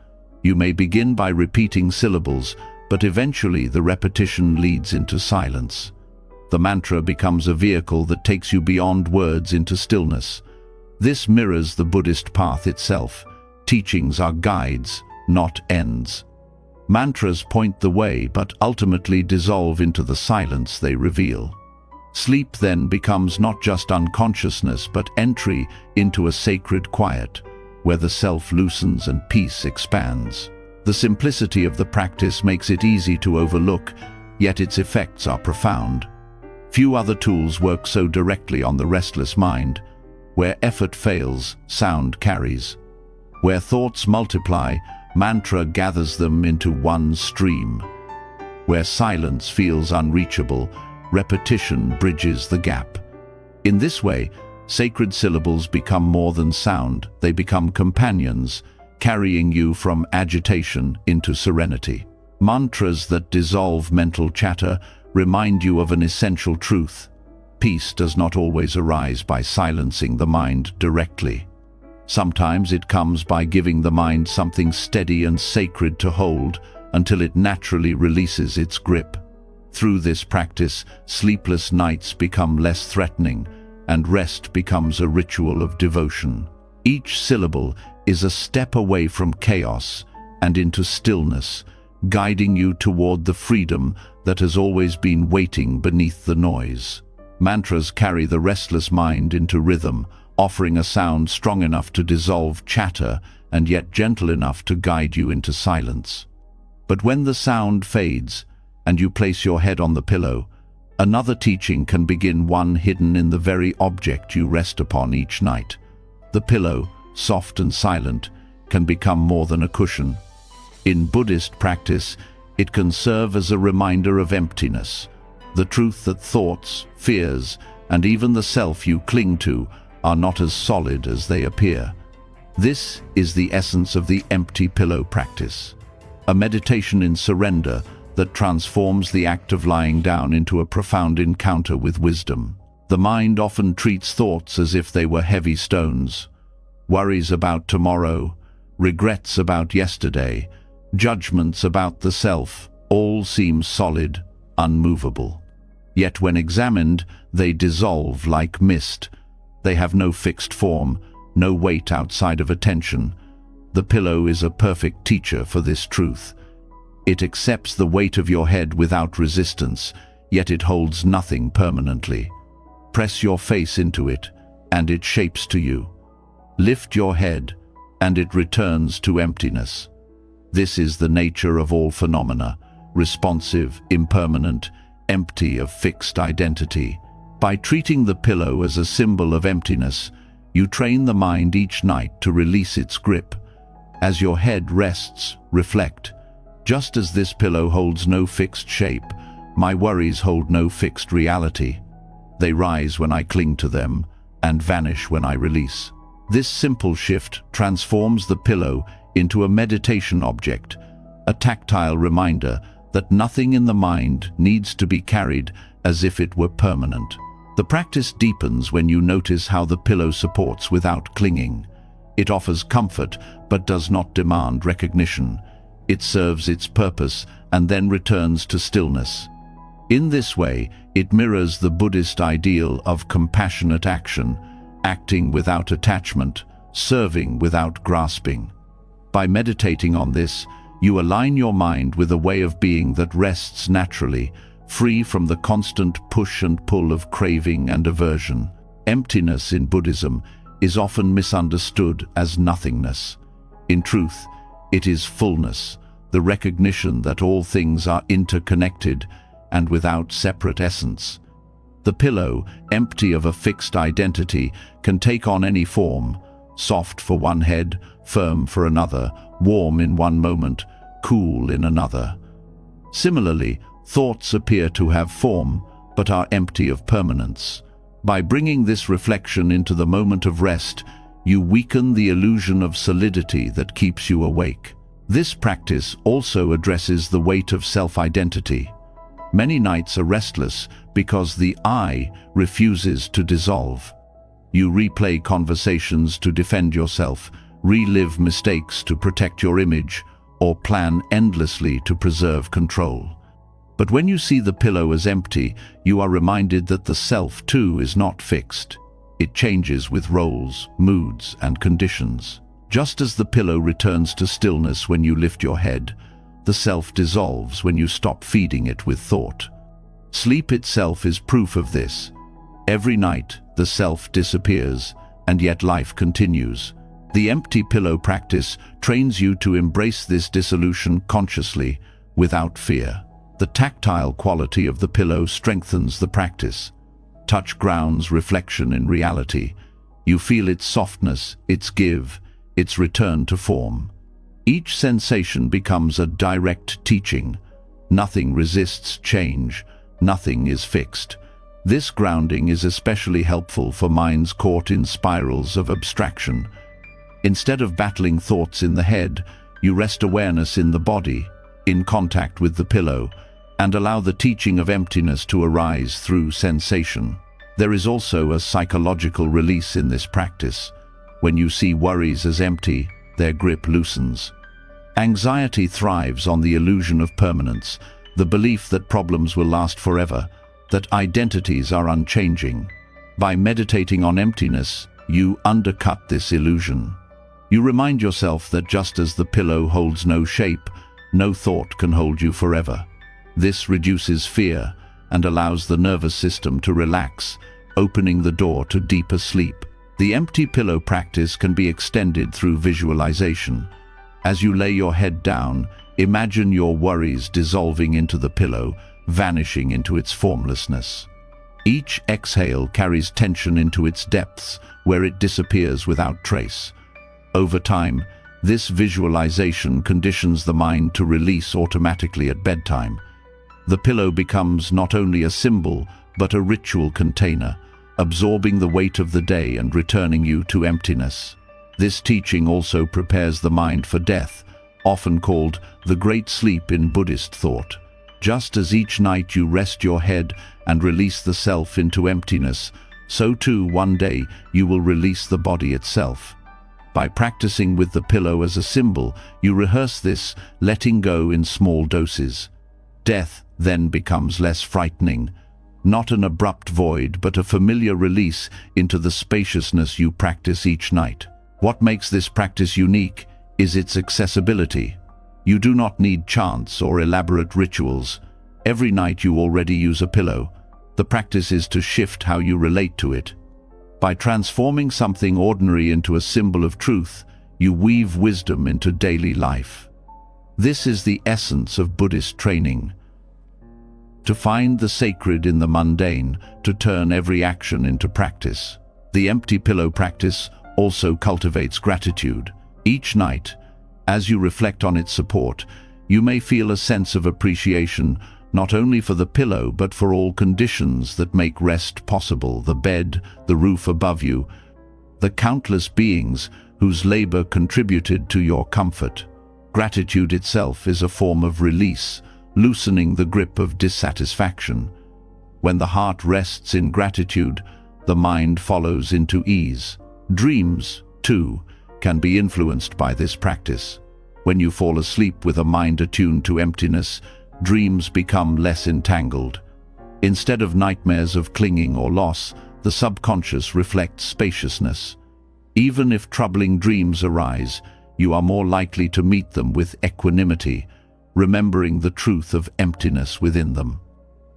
You may begin by repeating syllables, but eventually the repetition leads into silence. The mantra becomes a vehicle that takes you beyond words into stillness. This mirrors the Buddhist path itself. Teachings are guides, not ends. Mantras point the way, but ultimately dissolve into the silence they reveal. Sleep then becomes not just unconsciousness, but entry into a sacred quiet, where the self loosens and peace expands. The simplicity of the practice makes it easy to overlook, yet its effects are profound. Few other tools work so directly on the restless mind. Where effort fails, sound carries. Where thoughts multiply, mantra gathers them into one stream. Where silence feels unreachable, repetition bridges the gap. In this way, sacred syllables become more than sound, they become companions, carrying you from agitation into serenity. Mantras that dissolve mental chatter remind you of an essential truth. Peace does not always arise by silencing the mind directly. Sometimes it comes by giving the mind something steady and sacred to hold until it naturally releases its grip. Through this practice, sleepless nights become less threatening, and rest becomes a ritual of devotion. Each syllable is a step away from chaos and into stillness, guiding you toward the freedom that has always been waiting beneath the noise. Mantras carry the restless mind into rhythm, offering a sound strong enough to dissolve chatter and yet gentle enough to guide you into silence. But when the sound fades and you place your head on the pillow, another teaching can begin, one hidden in the very object you rest upon each night. The pillow, soft and silent, can become more than a cushion. In Buddhist practice, it can serve as a reminder of emptiness, the truth that thoughts, fears, and even the self you cling to are not as solid as they appear. This is the essence of the empty pillow practice, a meditation in surrender that transforms the act of lying down into a profound encounter with wisdom. The mind often treats thoughts as if they were heavy stones. Worries about tomorrow, regrets about yesterday, judgments about the self, all seem solid, unmovable. Yet when examined, they dissolve like mist. They have no fixed form, no weight outside of attention. The pillow is a perfect teacher for this truth. It accepts the weight of your head without resistance, yet it holds nothing permanently. Press your face into it, and it shapes to you. Lift your head, and it returns to emptiness. This is the nature of all phenomena, responsive, impermanent, empty of fixed identity. By treating the pillow as a symbol of emptiness, you train the mind each night to release its grip. As your head rests, reflect. Just as this pillow holds no fixed shape, my worries hold no fixed reality. They rise when I cling to them and vanish when I release. This simple shift transforms the pillow into a meditation object, a tactile reminder that nothing in the mind needs to be carried as if it were permanent. The practice deepens when you notice how the pillow supports without clinging. It offers comfort but does not demand recognition. It serves its purpose and then returns to stillness. In this way, it mirrors the Buddhist ideal of compassionate action, acting without attachment, serving without grasping. By meditating on this, you align your mind with a way of being that rests naturally, free from the constant push and pull of craving and aversion. Emptiness in Buddhism is often misunderstood as nothingness. In truth, it is fullness, the recognition that all things are interconnected and without separate essence. The pillow, empty of a fixed identity, can take on any form, soft for one head, firm for another, warm in one moment, cool in another. Similarly, thoughts appear to have form, but are empty of permanence. By bringing this reflection into the moment of rest, you weaken the illusion of solidity that keeps you awake. This practice also addresses the weight of self-identity. Many nights are restless because the I refuses to dissolve. You replay conversations to defend yourself, relive mistakes to protect your image, or plan endlessly to preserve control. But when you see the pillow as empty, you are reminded that the self too is not fixed. It changes with roles, moods, and conditions. Just as the pillow returns to stillness when you lift your head, the self dissolves when you stop feeding it with thought. Sleep itself is proof of this. Every night, the self disappears, and yet life continues. The empty pillow practice trains you to embrace this dissolution consciously, without fear. The tactile quality of the pillow strengthens the practice. Touch grounds reflection in reality. You feel its softness, its give, its return to form. Each sensation becomes a direct teaching. Nothing resists change. Nothing is fixed. This grounding is especially helpful for minds caught in spirals of abstraction. Instead of battling thoughts in the head, you rest awareness in the body, in contact with the pillow, and allow the teaching of emptiness to arise through sensation. There is also a psychological release in this practice. When you see worries as empty, their grip loosens. Anxiety thrives on the illusion of permanence, the belief that problems will last forever, that identities are unchanging. By meditating on emptiness, you undercut this illusion. You remind yourself that just as the pillow holds no shape, no thought can hold you forever. This reduces fear and allows the nervous system to relax, opening the door to deeper sleep. The empty pillow practice can be extended through visualization. As you lay your head down, imagine your worries dissolving into the pillow, vanishing into its formlessness. Each exhale carries tension into its depths, where it disappears without trace. Over time, this visualization conditions the mind to release automatically at bedtime. The pillow becomes not only a symbol, but a ritual container, absorbing the weight of the day and returning you to emptiness. This teaching also prepares the mind for death, often called the great sleep in Buddhist thought. Just as each night you rest your head and release the self into emptiness, so too one day you will release the body itself. By practicing with the pillow as a symbol, you rehearse this, letting go in small doses. Death then becomes less frightening, not an abrupt void, but a familiar release into the spaciousness you practice each night. What makes this practice unique is its accessibility. You do not need chants or elaborate rituals. Every night you already use a pillow. The practice is to shift how you relate to it. By transforming something ordinary into a symbol of truth, you weave wisdom into daily life. This is the essence of Buddhist training. To find the sacred in the mundane, to turn every action into practice. The empty pillow practice also cultivates gratitude. Each night, as you reflect on its support, you may feel a sense of appreciation not only for the pillow but for all conditions that make rest possible: the bed, the roof above you, the countless beings whose labor contributed to your comfort. Gratitude itself is a form of release, loosening the grip of dissatisfaction. When the heart rests in gratitude, the mind follows into ease. Dreams, too, can be influenced by this practice. When you fall asleep with a mind attuned to emptiness, dreams become less entangled. Instead of nightmares of clinging or loss, the subconscious reflects spaciousness. Even if troubling dreams arise, you are more likely to meet them with equanimity, remembering the truth of emptiness within them.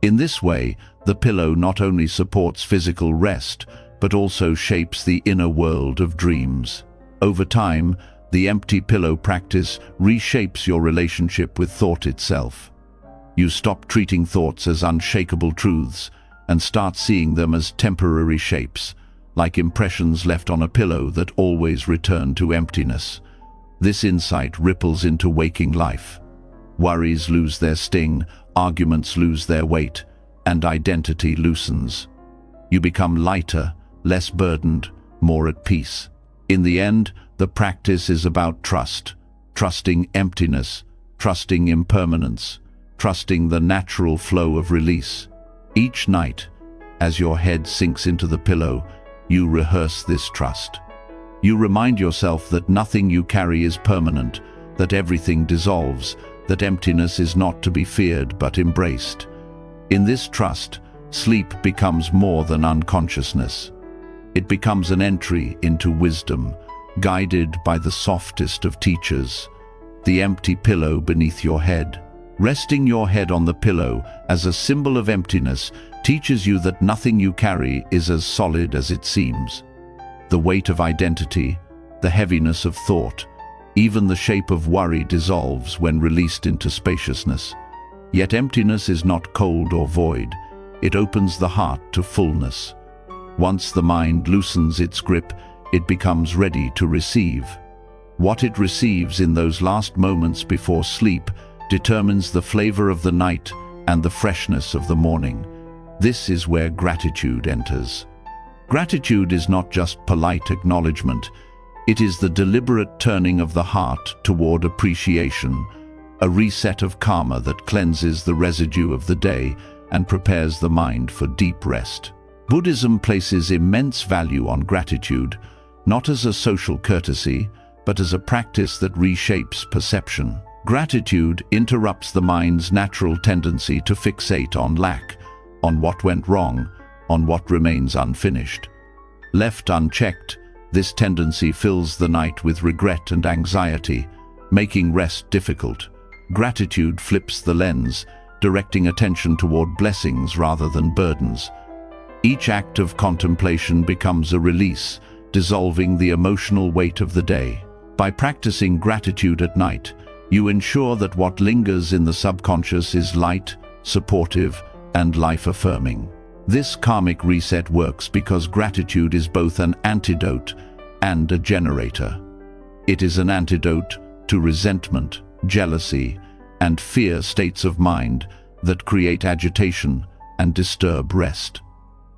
In this way, the pillow not only supports physical rest, but also shapes the inner world of dreams. Over time, the empty pillow practice reshapes your relationship with thought itself. You stop treating thoughts as unshakable truths and start seeing them as temporary shapes, like impressions left on a pillow that always return to emptiness. This insight ripples into waking life. Worries lose their sting, arguments lose their weight, and identity loosens. You become lighter, less burdened, more at peace. In the end, the practice is about trust, trusting emptiness, trusting impermanence, trusting the natural flow of release. Each night, as your head sinks into the pillow, you rehearse this trust. You remind yourself that nothing you carry is permanent, that everything dissolves, that emptiness is not to be feared but embraced. In this trust, sleep becomes more than unconsciousness. It becomes an entry into wisdom, guided by the softest of teachers, the empty pillow beneath your head. Resting your head on the pillow as a symbol of emptiness teaches you that nothing you carry is as solid as it seems. The weight of identity, the heaviness of thought, even the shape of worry dissolves when released into spaciousness. Yet emptiness is not cold or void. It opens the heart to fullness. Once the mind loosens its grip, it becomes ready to receive. What it receives in those last moments before sleep determines the flavor of the night and the freshness of the morning. This is where gratitude enters. Gratitude is not just polite acknowledgement. It is the deliberate turning of the heart toward appreciation, a reset of karma that cleanses the residue of the day and prepares the mind for deep rest. Buddhism places immense value on gratitude, not as a social courtesy, but as a practice that reshapes perception. Gratitude interrupts the mind's natural tendency to fixate on lack, on what went wrong, on what remains unfinished. Left unchecked, this tendency fills the night with regret and anxiety, making rest difficult. Gratitude flips the lens, directing attention toward blessings rather than burdens. Each act of contemplation becomes a release, dissolving the emotional weight of the day. By practicing gratitude at night, you ensure that what lingers in the subconscious is light, supportive, and life-affirming. This karmic reset works because gratitude is both an antidote and a generator. It is an antidote to resentment, jealousy, and fear states of mind that create agitation and disturb rest.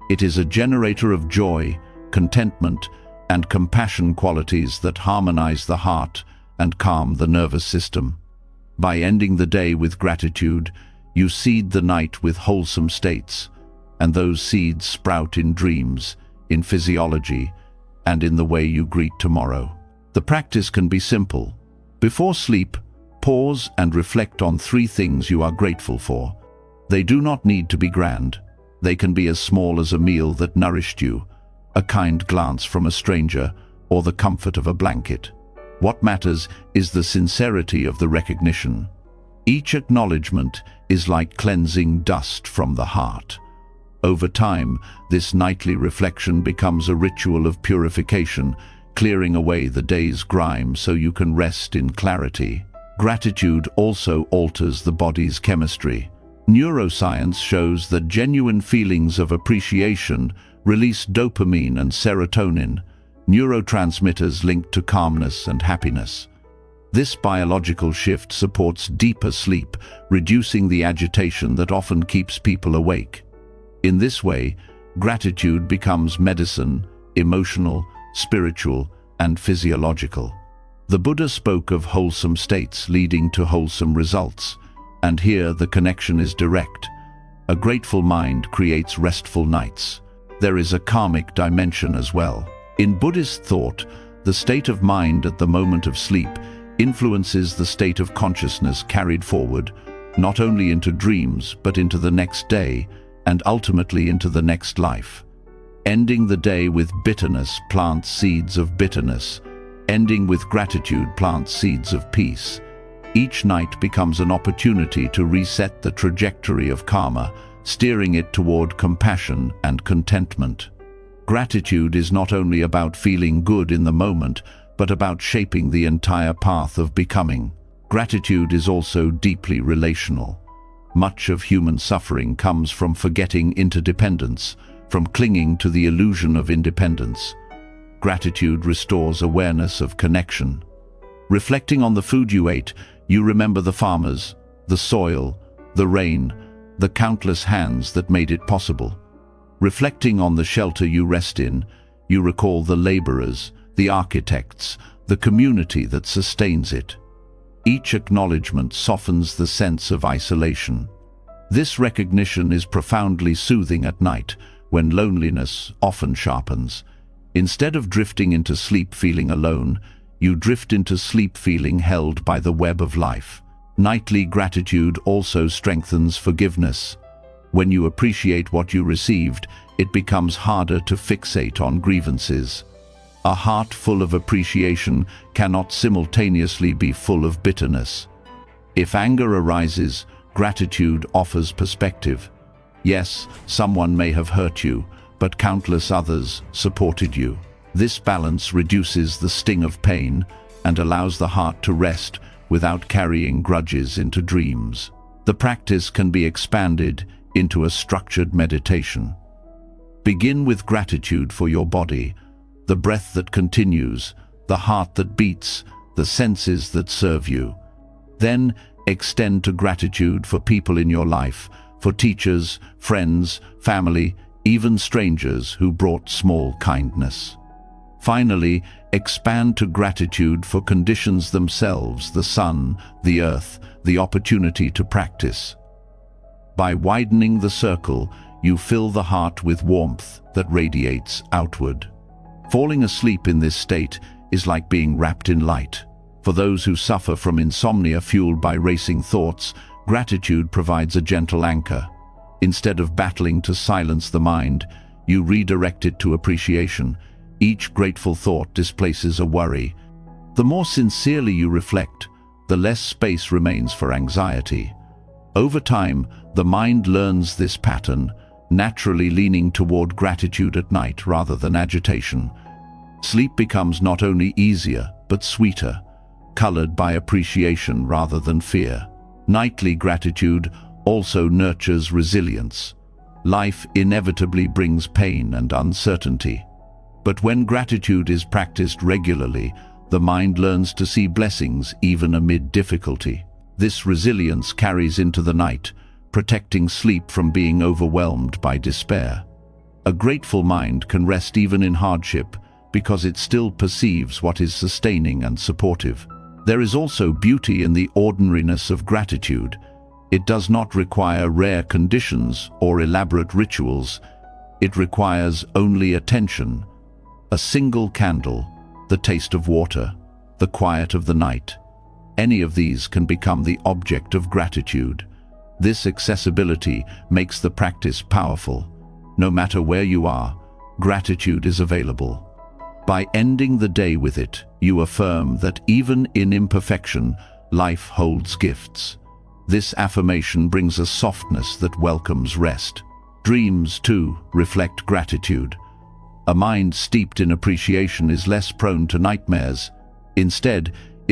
It is a generator of joy, contentment, and compassion, qualities that harmonize the heart and calm the nervous system. By ending the day with gratitude, you seed the night with wholesome states, and those seeds sprout in dreams, in physiology, and in the way you greet tomorrow. The practice can be simple. Before sleep, pause and reflect on 3 things you are grateful for. They do not need to be grand. They can be as small as a meal that nourished you, a kind glance from a stranger, or the comfort of a blanket. What matters is the sincerity of the recognition. Each acknowledgement is like cleansing dust from the heart. Over time, this nightly reflection becomes a ritual of purification, clearing away the day's grime so you can rest in clarity. Gratitude also alters the body's chemistry. Neuroscience shows that genuine feelings of appreciation release dopamine and serotonin, neurotransmitters linked to calmness and happiness. This biological shift supports deeper sleep, reducing the agitation that often keeps people awake. In this way, gratitude becomes medicine, emotional, spiritual, and physiological. The Buddha spoke of wholesome states leading to wholesome results, and here the connection is direct. A grateful mind creates restful nights. There is a karmic dimension as well. In Buddhist thought, the state of mind at the moment of sleep influences the state of consciousness carried forward, not only into dreams, but into the next day, and ultimately into the next life. Ending the day with bitterness plants seeds of bitterness. Ending with gratitude plants seeds of peace. Each night becomes an opportunity to reset the trajectory of karma, steering it toward compassion and contentment. Gratitude is not only about feeling good in the moment, but about shaping the entire path of becoming. Gratitude is also deeply relational. Much of human suffering comes from forgetting interdependence, from clinging to the illusion of independence. Gratitude restores awareness of connection. Reflecting on the food you ate, you remember the farmers, the soil, the rain, the countless hands that made it possible. Reflecting on the shelter you rest in, you recall the laborers, the architects, the community that sustains it. Each acknowledgement softens the sense of isolation. This recognition is profoundly soothing at night, when loneliness often sharpens. Instead of drifting into sleep feeling alone, you drift into sleep feeling held by the web of life. Nightly gratitude also strengthens forgiveness. When you appreciate what you received, it becomes harder to fixate on grievances. A heart full of appreciation cannot simultaneously be full of bitterness. If anger arises, gratitude offers perspective. Yes, someone may have hurt you, but countless others supported you. This balance reduces the sting of pain and allows the heart to rest without carrying grudges into dreams. The practice can be expanded into a structured meditation. Begin with gratitude for your body, the breath that continues, the heart that beats, the senses that serve you. Then extend to gratitude for people in your life, for teachers, friends, family, even strangers who brought small kindness. Finally, expand to gratitude for conditions themselves, the sun, the earth, the opportunity to practice. By widening the circle, you fill the heart with warmth that radiates outward. Falling asleep in this state is like being wrapped in light. For those who suffer from insomnia fueled by racing thoughts, gratitude provides a gentle anchor. Instead of battling to silence the mind, you redirect it to appreciation. Each grateful thought displaces a worry. The more sincerely you reflect, the less space remains for anxiety. Over time, the mind learns this pattern, naturally leaning toward gratitude at night rather than agitation. Sleep becomes not only easier, but sweeter, colored by appreciation rather than fear. Nightly gratitude also nurtures resilience. Life inevitably brings pain and uncertainty. But when gratitude is practiced regularly, the mind learns to see blessings even amid difficulty. This resilience carries into the night, protecting sleep from being overwhelmed by despair. A grateful mind can rest even in hardship because it still perceives what is sustaining and supportive. There is also beauty in the ordinariness of gratitude. It does not require rare conditions or elaborate rituals. It requires only attention. A single candle, the taste of water, the quiet of the night. Any of these can become the object of gratitude. This accessibility makes the practice powerful. No matter where you are, gratitude is available. By ending the day with it, you affirm that even in imperfection, life holds gifts. This affirmation brings a softness that welcomes rest. Dreams, too, reflect gratitude. A mind steeped in appreciation is less prone to nightmares. Instead,